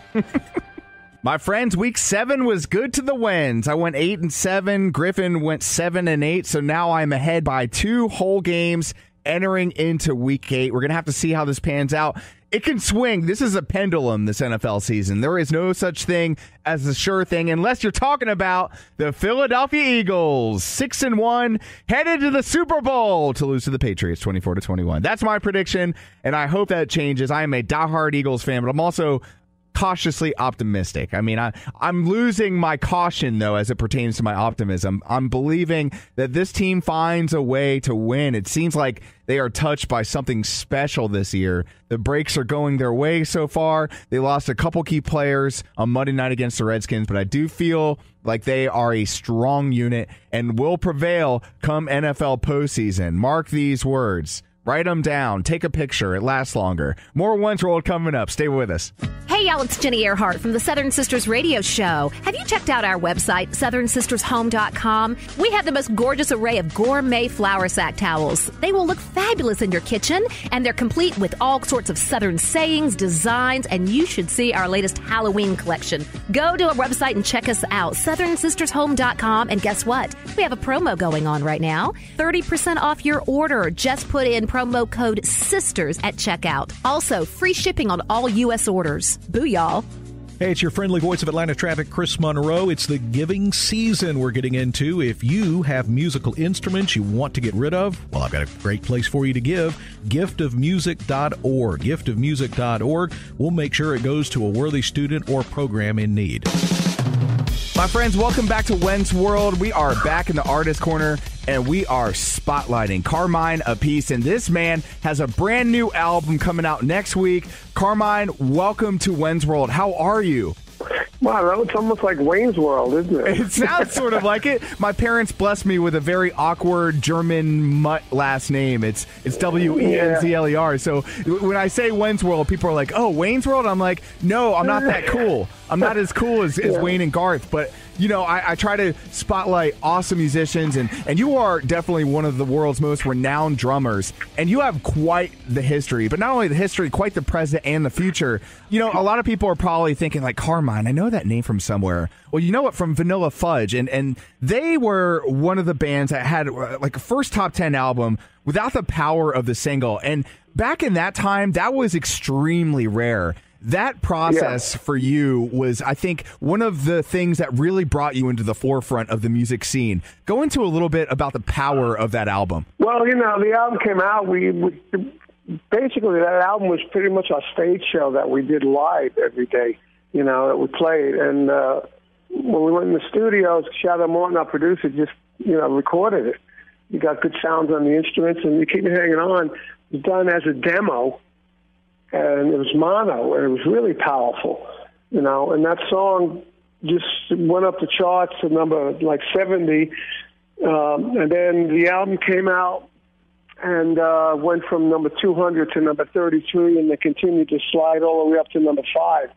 My friends, week 7 was good to the Wenz. I went 8-7. Griffin went 7-8. So now I'm ahead by 2 whole games entering into week 8. We're going to have to see how this pans out. It can swing. This is a pendulum, this NFL season. There is no such thing as a sure thing unless you're talking about the Philadelphia Eagles. 6-1, headed to the Super Bowl to lose to the Patriots 24-21. That's my prediction, and I hope that changes. I am a diehard Eagles fan, but I'm also cautiously optimistic. I mean, I'm losing my caution, though, as it pertains to my optimism. I'm believing that this team finds a way to win. It seems like they are touched by something special this year. The breaks are going their way so far. They lost a couple key players on Monday night against the Redskins, but I do feel like they are a strong unit and will prevail come NFL postseason. Mark these words. Write them down. Take a picture. It lasts longer. More Wenz World coming up. Stay with us. Hey, y'all, it's Ginny Ehrhart from the Southern Sisters Radio Show. Have you checked out our website, southernsistershome.com? We have the most gorgeous array of gourmet flour sack towels. They will look fabulous in your kitchen, and they're complete with all sorts of Southern sayings, designs, and you should see our latest Halloween collection. Go to our website and check us out, southernsistershome.com, and guess what? We have a promo going on right now. 30% off your order. Just put in promo code SISTERS at checkout. Also, free shipping on all U.S. orders. Boo, y'all. Hey, it's your friendly voice of Atlanta traffic, Chris Monroe. It's the giving season we're getting into. If you have musical instruments you want to get rid of, well, I've got a great place for you to give. Giftofmusic.org. Giftofmusic.org. We'll make sure it goes to a worthy student or program in need. My friends, welcome back to Wenz World. We are back in the Artist Corner, and we are spotlighting Carmine Appice, and this man has a brand new album coming out next week. Carmine, welcome to Wenz World. How are you? Wow, it's almost like Wayne's World, isn't it? It sounds sort of like it. My parents blessed me with a very awkward German mutt last name. It's Wenzler. So when I say Wenz World, people are like, oh, Wayne's World? I'm like, no, I'm not that cool. I'm not as cool as Wayne and Garth, but you know, I try to spotlight awesome musicians, and you are definitely one of the world's most renowned drummers, and you have quite the history, but not only the history, quite the present and the future. You know, a lot of people are probably thinking, like, Carmine, I know that name from somewhere. Well, you know what, from Vanilla Fudge, and they were one of the bands that had, like, a first top 10 album without the power of the single, and back in that time, that was extremely rare. That process for you was, I think, one of the things that really brought you into the forefront of the music scene. Go into a little bit about the power of that album. Well, you know, the album came out. We basically, that album was pretty much our stage show that we did live every day, you know, that we played. And when we went in the studio, Shadow Morton, our producer, just, you know, recorded it. You got good sounds on the instruments, and you keep hanging on. It was done as a demo. And it was mono, and it was really powerful, you know. And that song just went up the charts to number like 70. And then the album came out and went from number 200 to number 33, and they continued to slide all the way up to number 5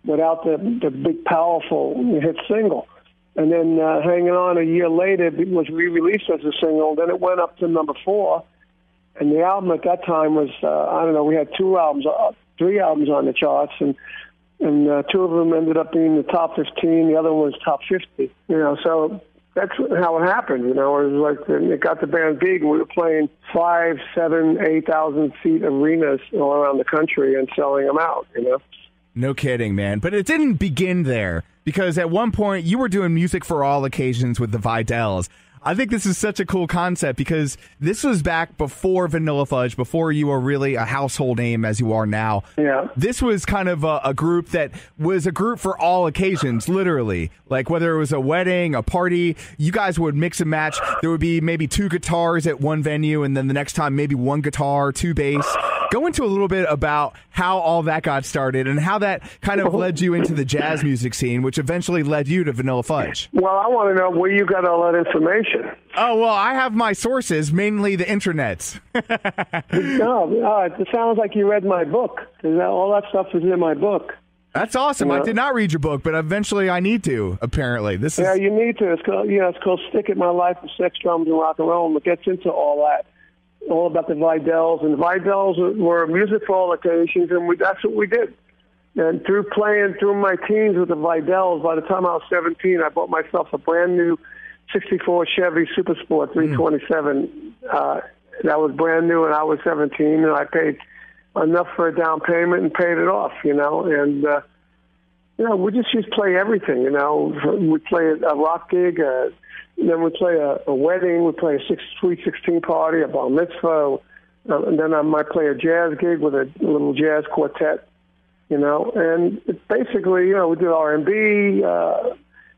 without the big, powerful hit single. And then Hanging On a year later, it was re-released as a single. Then it went up to number 4. And the album at that time was, I don't know, we had 3 albums on the charts, and 2 of them ended up being the top 15. The other one was top 50. You know, so that's how it happened. You know, it was like it got the band big. We were playing 5, 7, 8,000 seat arenas all around the country and selling them out. You know. No kidding, man. But it didn't begin there, because at one point you were doing music for all occasions with the Vidells. I think this is such a cool concept because this was back before Vanilla Fudge, before you were really a household name as you are now. Yeah. This was kind of a group that was a group for all occasions, literally. Like whether it was a wedding, a party, you guys would mix and match. There would be maybe 2 guitars at one venue, and then the next time maybe 1 guitar, 2 bass. Go into a little bit about how all that got started and how that kind of led you into the jazz music scene, which eventually led you to Vanilla Fudge. Well, I want to know where you got all that information. Oh, well, I have my sources, mainly the intranets. It sounds like you read my book. All that stuff is in my book. That's awesome. Yeah. I did not read your book, but eventually I need to, apparently. Yeah, you need to. It's called Stick It, My Life with Sex, Drums, and Rock and Roll, and it gets into all that. All about the Vidells, and the Vidells were music for all occasions, and that's what we did. And through my teens with the Vidells, by the time I was 17, I bought myself a brand new 64 Chevy Super Sport 327. That was brand new, and I was 17, and I paid enough for a down payment and paid it off, And we just used to play everything, We'd play a rock gig, then we play a wedding, we play a sweet 16 party, a bar mitzvah, and then I might play a jazz gig with a little jazz quartet, And it basically, we did R&B.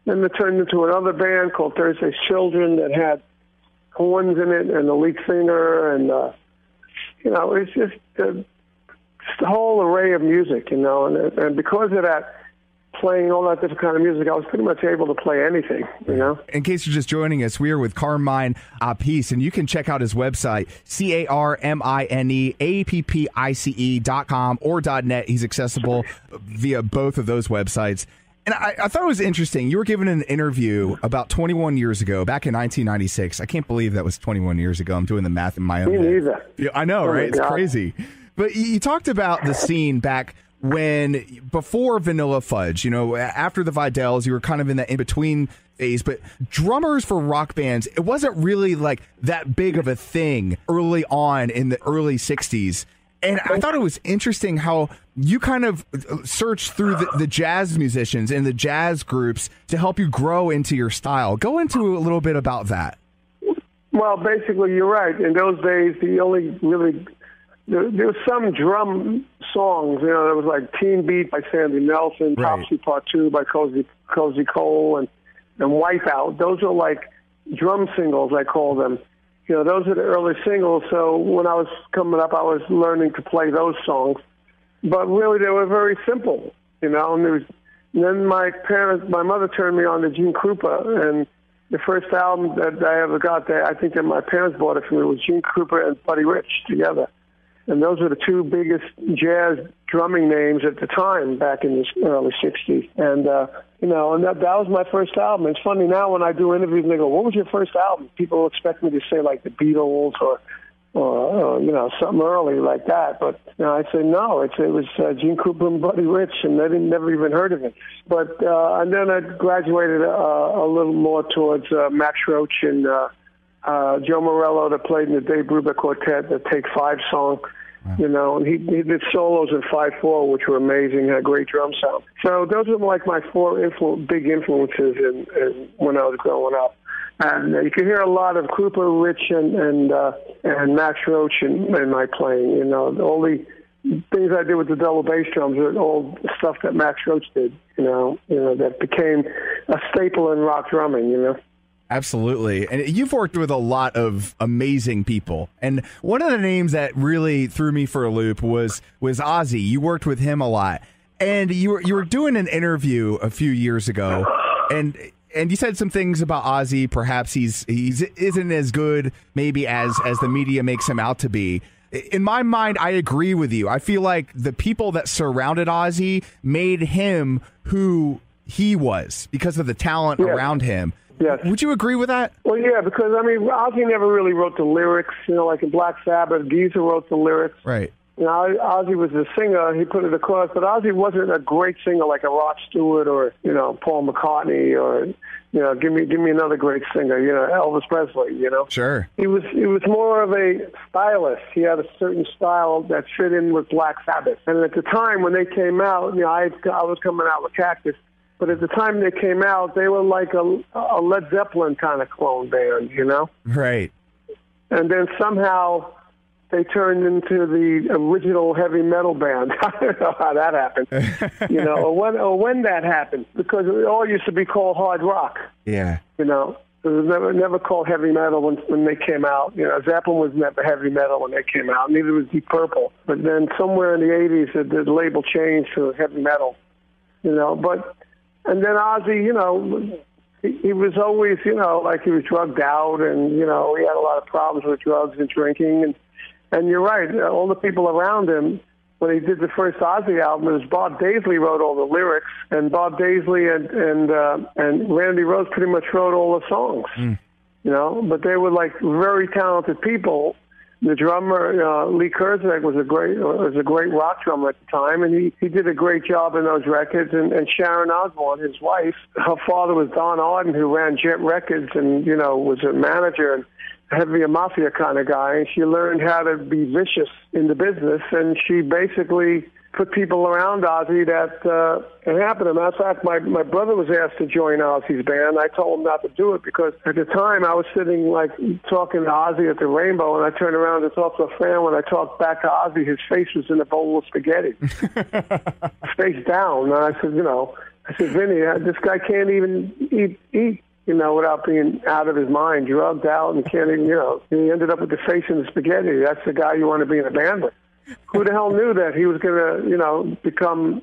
Then it turned into another band called Thursday's Children that had horns in it and the lead singer, and it's just the whole array of music, And because of that, playing all that different kind of music, I was pretty much able to play anything, In case you're just joining us, we are with Carmine Appice, and you can check out his website, CarmineAppice.com or .net. He's accessible via both of those websites. And I thought it was interesting. You were given an interview about 21 years ago, back in 1996. I can't believe that was 21 years ago. I'm doing the math in my own head. Me neither. Yeah, I know, right? It's crazy. But you talked about the scene back before Vanilla Fudge, after the Vidells, you were kind of in that in-between phase, but drummers for rock bands, it wasn't really like that big of a thing early on in the early 60s. And I thought it was interesting how you kind of searched through the jazz musicians and the jazz groups to help you grow into your style. Go into a little bit about that. Well, basically, you're right. In those days, the only really... There was some drum songs, there was like Teen Beat by Sandy Nelson, Right. Topsy Part 2 by Cozy Cole, and Wipeout. Those are like drum singles, I call them. Those are the early singles, so when I was coming up, I was learning to play those songs. But really, they were very simple, and then my mother turned me on to Gene Krupa, and the first album that I ever got there, I think that my parents bought it for me, was Gene Krupa and Buddy Rich together. And those were the 2 biggest jazz drumming names at the time back in the early 60s. And, and that was my first album. It's funny now when I do interviews and they go, what was your first album? People expect me to say like the Beatles or something early like that. But I say, no, it was Gene Krupa and Buddy Rich, and they never even heard of it. But and then I graduated a little more towards Max Roach and Joe Morello, that played in the Dave Brubeck Quartet, the Take 5 song. Wow. And he did solos in 5/4, which were amazing, had a great drum sound. So those are like my 4 big influences in when I was growing up. And you can hear a lot of Krupa, Rich, and Max Roach in my playing. All the things I did with the double bass drums are all stuff that Max Roach did, that became a staple in rock drumming, Absolutely. And you've worked with a lot of amazing people. And one of the names that really threw me for a loop was Ozzy. You worked with him a lot. And you were doing an interview a few years ago, and you said some things about Ozzy. Perhaps he isn't as good maybe as the media makes him out to be. In my mind, I agree with you. I feel like the people that surrounded Ozzy made him who he was because of the talent around him. Yes. Would you agree with that? Well, yeah, because, Ozzy never really wrote the lyrics. like in Black Sabbath, Geezer wrote the lyrics. Right. Ozzy was the singer. He put it across. But Ozzy wasn't a great singer like a Rod Stewart or, Paul McCartney or, give me another great singer, Elvis Presley, Sure. He was more of a stylist. He had a certain style that fit in with Black Sabbath. And at the time when they came out, I was coming out with Cactus. But at the time they came out, they were like a Led Zeppelin kind of clone band, you know? Right. And then somehow they turned into the original heavy metal band. I don't know how that happened, you know, or when that happened, because it all used to be called hard rock. Yeah. You know, it was never called heavy metal when they came out. You know, Zeppelin was never heavy metal when they came out. Neither was Deep Purple. But then somewhere in the 80s, the label changed to heavy metal. You know, and then Ozzy, you know, he was always, you know, like he was drugged out, and you know, he had a lot of problems with drugs and drinking, and you're right, all the people around him. When he did the first Ozzy album, it was Bob Daisley wrote all the lyrics, and Bob Daisley and Randy Rhoads pretty much wrote all the songs. You know, but they were like very talented people. The drummer Lee Kurzweil was a great rock drummer at the time, and he did a great job in those records. And Sharon Osbourne, his wife, her father was Don Arden, who ran Jet Records, and you know was a manager and heavy a mafia kind of guy. And she learned how to be vicious in the business, and she basically put people around Ozzy that it happened. As a matter of fact, my brother was asked to join Ozzy's band. I told him not to do it because at the time I was sitting like talking to Ozzy at the Rainbow, and I turned around to talk to a fan. When I talked back to Ozzy, his face was in a bowl of spaghetti, face down. And I said, Vinny, this guy can't even eat. You know, without being out of his mind, drugged out, and can't even, you know, he ended up with the face in the spaghetti. That's the guy you want to be in a band with. Who the hell knew that he was going to, you know, become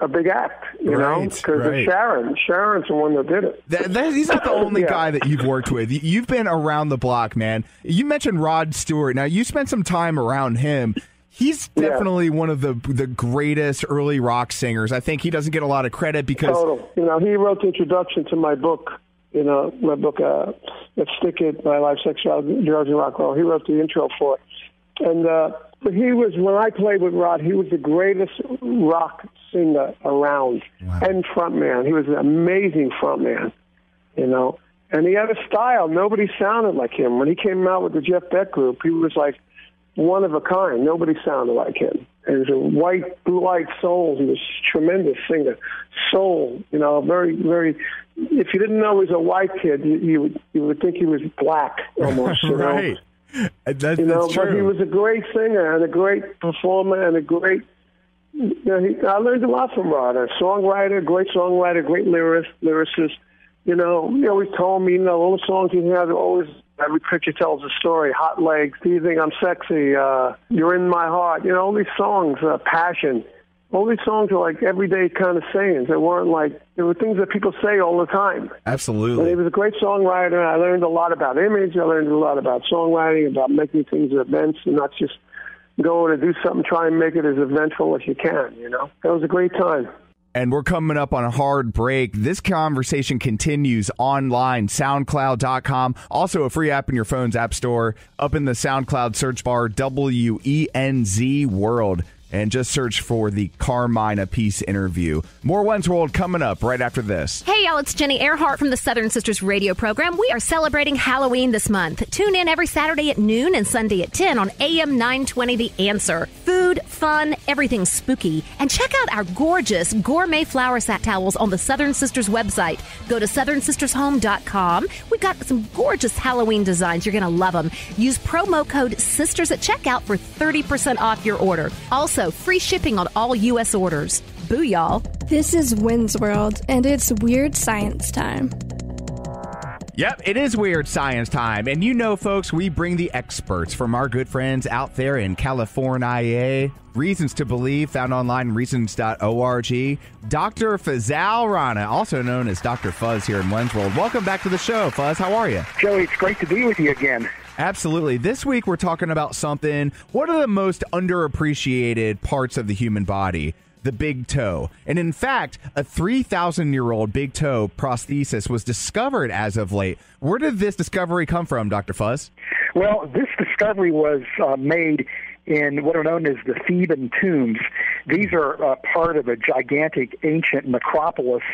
a big act, you know? Because of Sharon. Sharon's the one that did it. He's not the only guy that you've worked with. You've been around the block, man. You mentioned Rod Stewart. Now, you spent some time around him. He's definitely one of the greatest early rock singers. I think he doesn't get a lot of credit because... Total. You know, he wrote the introduction to my book, my book, Let's Stick It, My Life, Sexuality, Drugs, and Rock and Roll. He wrote the intro for it. And but he was, when I played with Rod, he was the greatest rock singer around and frontman. He was an amazing frontman, you know. And he had a style. Nobody sounded like him. When he came out with the Jeff Beck group, he was like one of a kind. Nobody sounded like him. He was a white, blue-eyed soul. He was a tremendous singer. Soul, you know, very, very... If you didn't know he was a white kid, you would think he was black almost, you know? Right. That's true. But he was a great singer and a great performer and a great... You know, I learned a lot from Rod. A songwriter, great lyricist. You know, he always told me, you know, all the songs he had always... Every picture tells a story. Hot Legs, Do You Think I'm Sexy? You're in My Heart. You know, all these songs, Passion. All these songs are like everyday kind of sayings. They weren't like, they were things that people say all the time. Absolutely. And he was a great songwriter. I learned a lot about image. I learned a lot about songwriting, about making things events and not just going to do something, try and make it as eventful as you can, you know. That was a great time. And we're coming up on a hard break. This conversation continues online, SoundCloud.com. Also a free app in your phone's app store. Up in the SoundCloud search bar, WENZ World. And just search for the Carmine Appice interview. More Wenz World coming up right after this. Hey, y'all, it's Ginny Ehrhart from the Southern Sisters radio program. We are celebrating Halloween this month. Tune in every Saturday at noon and Sunday at 10 on AM 920 The Answer. Food, fun, everything spooky. And check out our gorgeous gourmet flower sack towels on the Southern Sisters website. Go to southernsistershome.com. We've got some gorgeous Halloween designs. You're going to love them. Use promo code SISTERS at checkout for 30% off your order. Also, free shipping on all U.S. orders. Boo, y'all. This is Wenz World, and it's Weird Science time. Yep, it is Weird Science time. And you know, folks, we bring the experts from our good friends out there in California. Reasons to Believe, found online, reasons.org. Dr. Fazale Rana, also known as Dr. Fuzz here in Wenz World. Welcome back to the show, Fuzz. How are you? Joey, it's great to be with you again. Absolutely. This week we're talking about something, one of the most underappreciated parts of the human body, the big toe. And in fact, a 3,000-year-old big toe prosthesis was discovered as of late. Where did this discovery come from, Dr. Fuzz? Well, this discovery was made in what are known as the Theban tombs. These are part of a gigantic ancient necropolis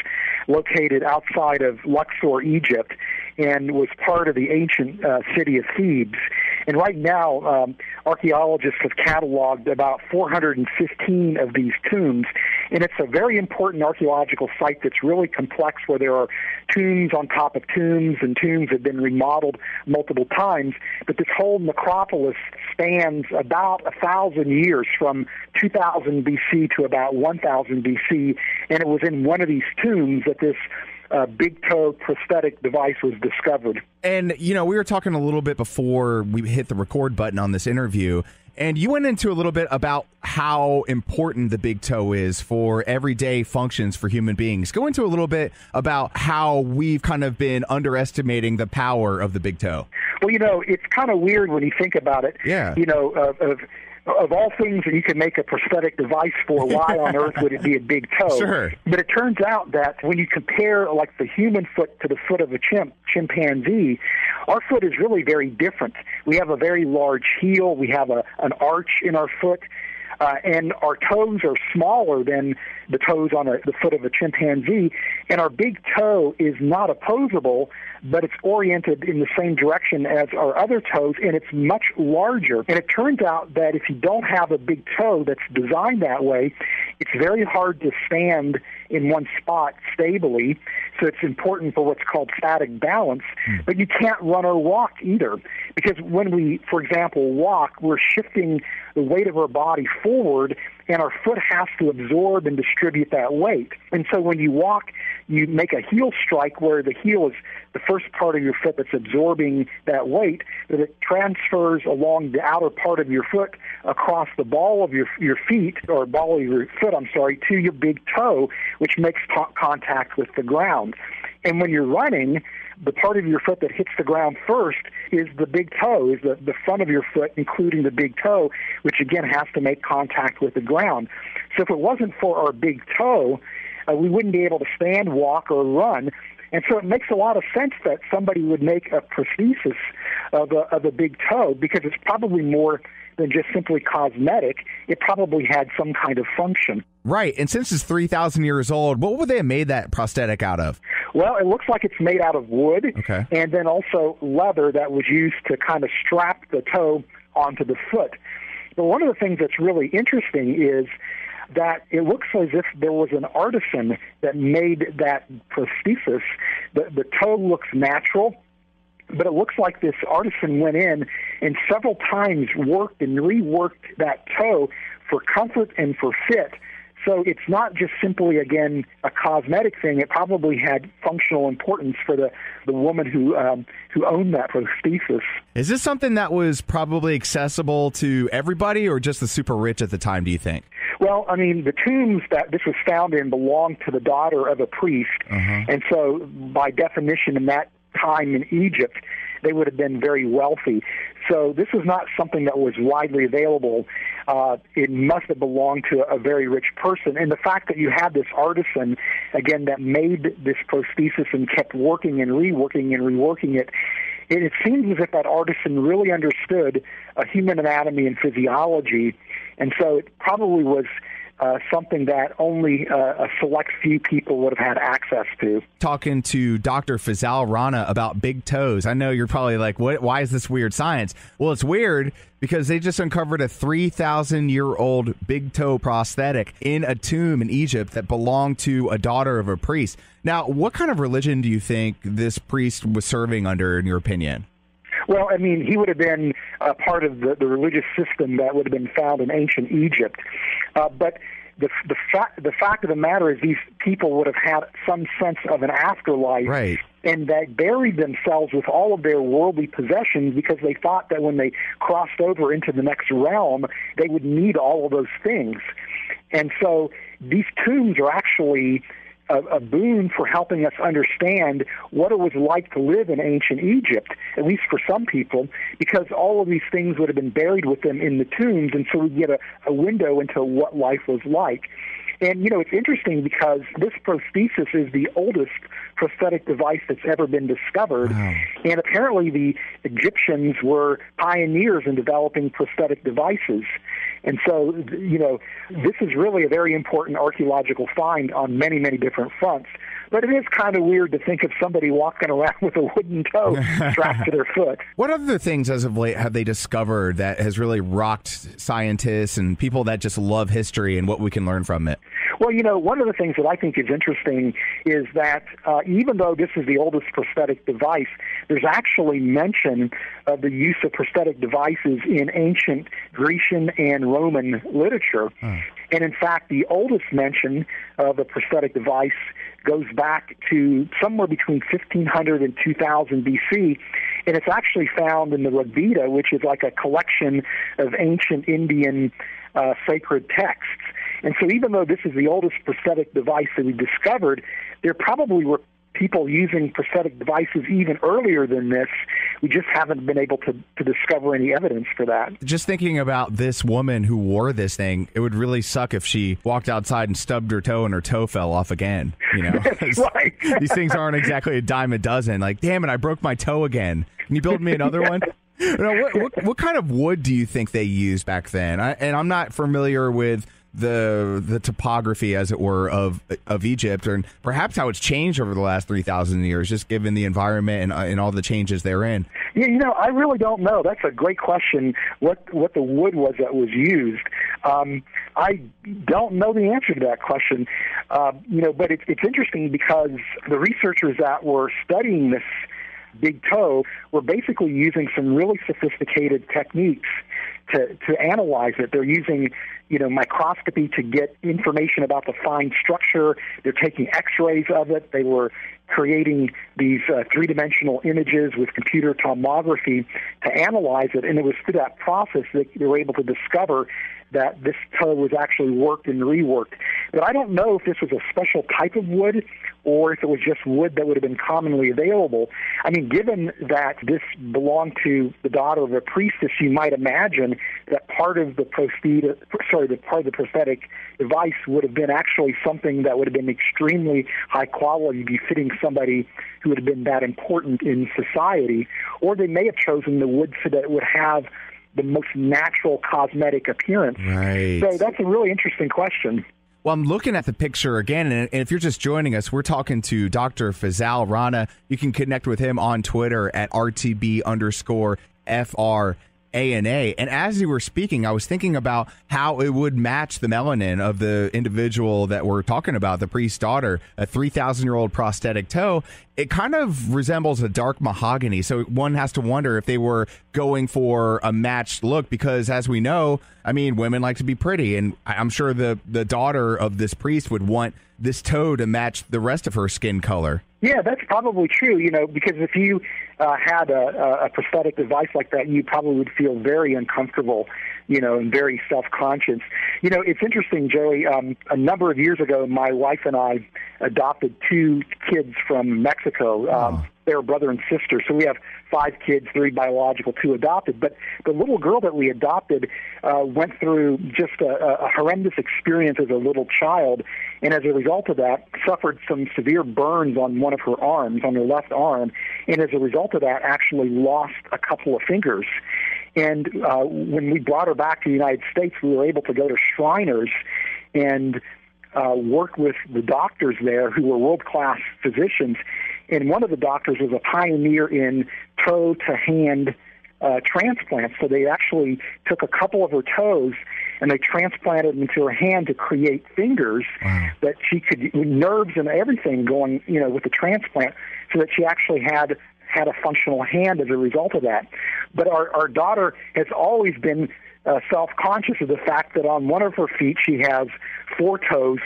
located outside of Luxor, Egypt. and was part of the ancient city of Thebes. And right now, archaeologists have cataloged about 415 of these tombs, and it's a very important archaeological site that's really complex, where there are tombs on top of tombs, and tombs have been remodeled multiple times. But this whole necropolis spans about 1,000 years, from 2000 BC to about 1000 BC, and it was in one of these tombs that this big toe prosthetic device was discovered. And, we were talking a little bit before we hit the record button on this interview, and you went into a little bit about how important the big toe is for everyday functions for human beings. Go into a little bit about how we've kind of been underestimating the power of the big toe. Well, it's kind of weird when you think about it. Yeah. Of all things that you can make a prosthetic device for, why on earth would it be a big toe? Sure. But it turns out that when you compare like the human foot to the foot of a chimpanzee, our foot is really very different. We have a very large heel. We have an arch in our foot. And our toes are smaller than the toes on the foot of a chimpanzee. And our big toe is not opposable, but it's oriented in the same direction as our other toes, and it's much larger. And it turns out that if you don't have a big toe that's designed that way, it's very hard to stand in one spot stably. So it's important for what's called static balance. But you can't run or walk either, because when we, for example, walk, we're shifting the weight of our body forward, and our foot has to absorb and distribute that weight. And so when you walk, you make a heel strike, where the heel is the first part of your foot that's absorbing that weight, that it transfers along the outer part of your foot across the ball of your feet, or ball of your foot, to your big toe, which makes contact with the ground. And when you're running, the part of your foot that hits the ground first is the big toe, is the front of your foot, including the big toe, which again has to make contact with the ground. So if it wasn't for our big toe, we wouldn't be able to stand, walk, or run. And so it makes a lot of sense that somebody would make a prosthesis of a big toe, because it's probably more than just simply cosmetic. It probably had some kind of function. Right. And since it's 3,000 years old, what would they have made that prosthetic out of? Well, it looks like it's made out of wood, okay, and then also leather that was used to kind of strap the toe onto the foot. But one of the things that's really interesting is that it looks as if there was an artisan that made that prosthesis. The toe looks natural, but it looks like this artisan went in and several times worked and reworked that toe for comfort and for fit. So it's not just simply, again, a cosmetic thing. It probably had functional importance for the woman who owned that prosthesis. Is this something that was probably accessible to everybody, or just the super rich at the time, do you think? Well, I mean, the tombs that this was found in belonged to the daughter of a priest. And so by definition, in that time in Egypt, they would have been very wealthy. So this is not something that was widely available. It must have belonged to a very rich person. And the fact that you had this artisan, again, that made this prosthesis and kept working and reworking it, it seems as if that artisan really understood human anatomy and physiology. And so it probably was something that only a select few people would have had access to. Talking to Dr. Fazale Rana about big toes. I know you're probably like, what? Why is this weird science? Well, it's weird because they just uncovered a 3,000-year-old big toe prosthetic in a tomb in Egypt that belonged to a daughter of a priest. Now, what kind of religion do you think this priest was serving under, in your opinion? Well, I mean, he would have been part of the religious system that would have been found in ancient Egypt. But the fact of the matter is these people would have had some sense of an afterlife. Right. And that buried themselves with all of their worldly possessions because they thought that when they crossed over into the next realm, they would need all of those things. And so these tombs are actually a boon for helping us understand what it was like to live in ancient Egypt, at least for some people, because all of these things would have been buried with them in the tombs, and so we get a window into what life was like. And, you know, it's interesting because this prosthesis is the oldest prosthetic device that's ever been discovered. Wow. And apparently the Egyptians were pioneers in developing prosthetic devices. And so, you know, this is really a very important archaeological find on many, many different fronts. But it is kind of weird to think of somebody walking around with a wooden toe strapped to their foot. What other things as of late have they discovered that has really rocked scientists and people that just love history and what we can learn from it? Well, one of the things that I think is interesting is that even though this is the oldest prosthetic device, there's actually mention of the use of prosthetic devices in ancient Grecian and Roman literature. And in fact, the oldest mention of a prosthetic device goes back to somewhere between 1500 and 2000 BC, and it's actually found in the Rig Veda, which is like a collection of ancient Indian sacred texts. And so even though this is the oldest prosthetic device that we discovered, there probably were people using prosthetic devices even earlier than this. We just haven't been able to discover any evidence for that. Just thinking about this woman who wore this thing, it would really suck if she walked outside and stubbed her toe and her toe fell off again. That's right. These things aren't exactly a dime a dozen. Like, damn it, I broke my toe again. Can you build me another one? What kind of wood do you think they used back then? I'm not familiar with the topography, as it were, of Egypt, and perhaps how it's changed over the last 3,000 years, just given the environment and all the changes therein. Yeah, I really don't know. That's a great question. What the wood was that was used? I don't know the answer to that question. But it's interesting because the researchers that were studying this big toe were basically using some really sophisticated techniques to analyze it. They're using microscopy to get information about the fine structure. They're taking x-rays of it. They were creating these three-dimensional images with computer tomography to analyze it, and it was through that process that they were able to discover that this toe was actually worked and reworked. But I don't know if this was a special type of wood or if it was just wood that would have been commonly available. I mean, given that this belonged to the daughter of a priestess, you might imagine that part of the prosthetic device would have been actually something that would have been extremely high quality, befitting somebody who would have been that important in society. Or they may have chosen the wood so that it would have the most natural cosmetic appearance. Right. So that's a really interesting question. Well, I'm looking at the picture again, and if you're just joining us, we're talking to Dr. Fazale Rana. You can connect with him on Twitter at RTB_FRANA. And as you were speaking, I was thinking about how it would match the melanin of the individual that we're talking about, the priest's daughter, a 3,000-year-old prosthetic toe. It kind of resembles a dark mahogany. So one has to wonder if they were going for a matched look, because as we know, I mean, women like to be pretty. And I'm sure the daughter of this priest would want this toe to match the rest of her skin color. Yeah, that's probably true, because if you had a prosthetic device like that, you probably would feel very uncomfortable, and very self-conscious. It's interesting, Joey, a number of years ago, my wife and I adopted 2 kids from Mexico. They were brother and sister, so we have 5 kids, 3 biological, 2 adopted. But the little girl that we adopted went through just a horrendous experience as a little child, and as a result of that, suffered some severe burns on one of her arms, on her left arm, and as a result of that, actually lost a couple of fingers. And when we brought her back to the United States, we were able to go to Shriners and work with the doctors there who were world-class physicians. And one of the doctors was a pioneer in toe-to-hand transplants. So they actually took a couple of her toes and they transplanted them into her hand to create fingers that she could, with nerves and everything going, with the transplant, so that she actually had a functional hand as a result of that. But our daughter has always been self-conscious of the fact that on one of her feet she has 4 toes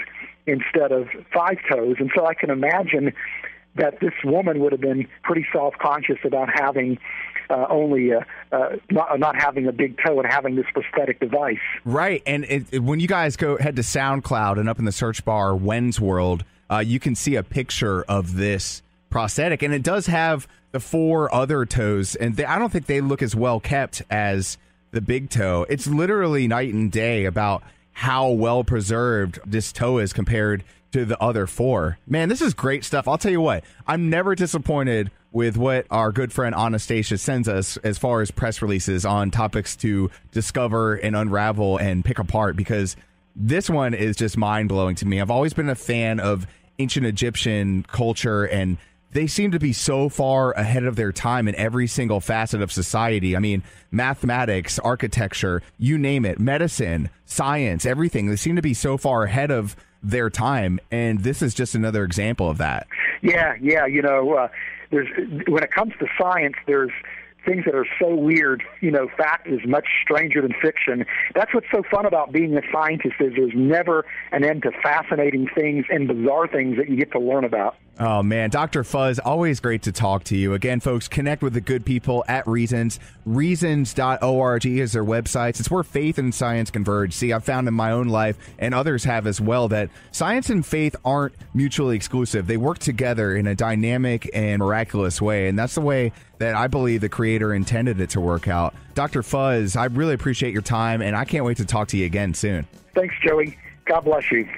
instead of 5 toes. And so I can imagine that this woman would have been pretty self-conscious about having not having a big toe and having this prosthetic device. Right, and when you guys head to SoundCloud and up in the search bar, Wenz World, you can see a picture of this prosthetic, and it does have the 4 other toes, and I don't think they look as well kept as the big toe. It's literally night and day about how well preserved this toe is compared to the other 4. Man, this is great stuff. I'll tell you what, I'm never disappointed with what our good friend Anastasia sends us as far as press releases on topics to discover and unravel and pick apart, because this one is just mind-blowing to me. I've always been a fan of ancient Egyptian culture, and they seem to be so far ahead of their time in every single facet of society. I mean, mathematics, architecture, you name it, medicine, science, everything. They seem to be so far ahead of their time, and this is just another example of that. Yeah. There's when it comes to science, there's things that are so weird. Fact is much stranger than fiction. That's what's so fun about being a scientist is there's never an end to fascinating things and bizarre things that you get to learn about. Oh, man. Dr. Fuzz, always great to talk to you. Again, folks, connect with the good people at Reasons. Reasons.org is their websites. It's where faith and science converge. See, I've found in my own life, and others have as well, that science and faith aren't mutually exclusive. They work together in a dynamic and miraculous way, and that's the way that I believe the Creator intended it to work out. Dr. Fuzz, I really appreciate your time, and I can't wait to talk to you again soon. Thanks, Joey. God bless you.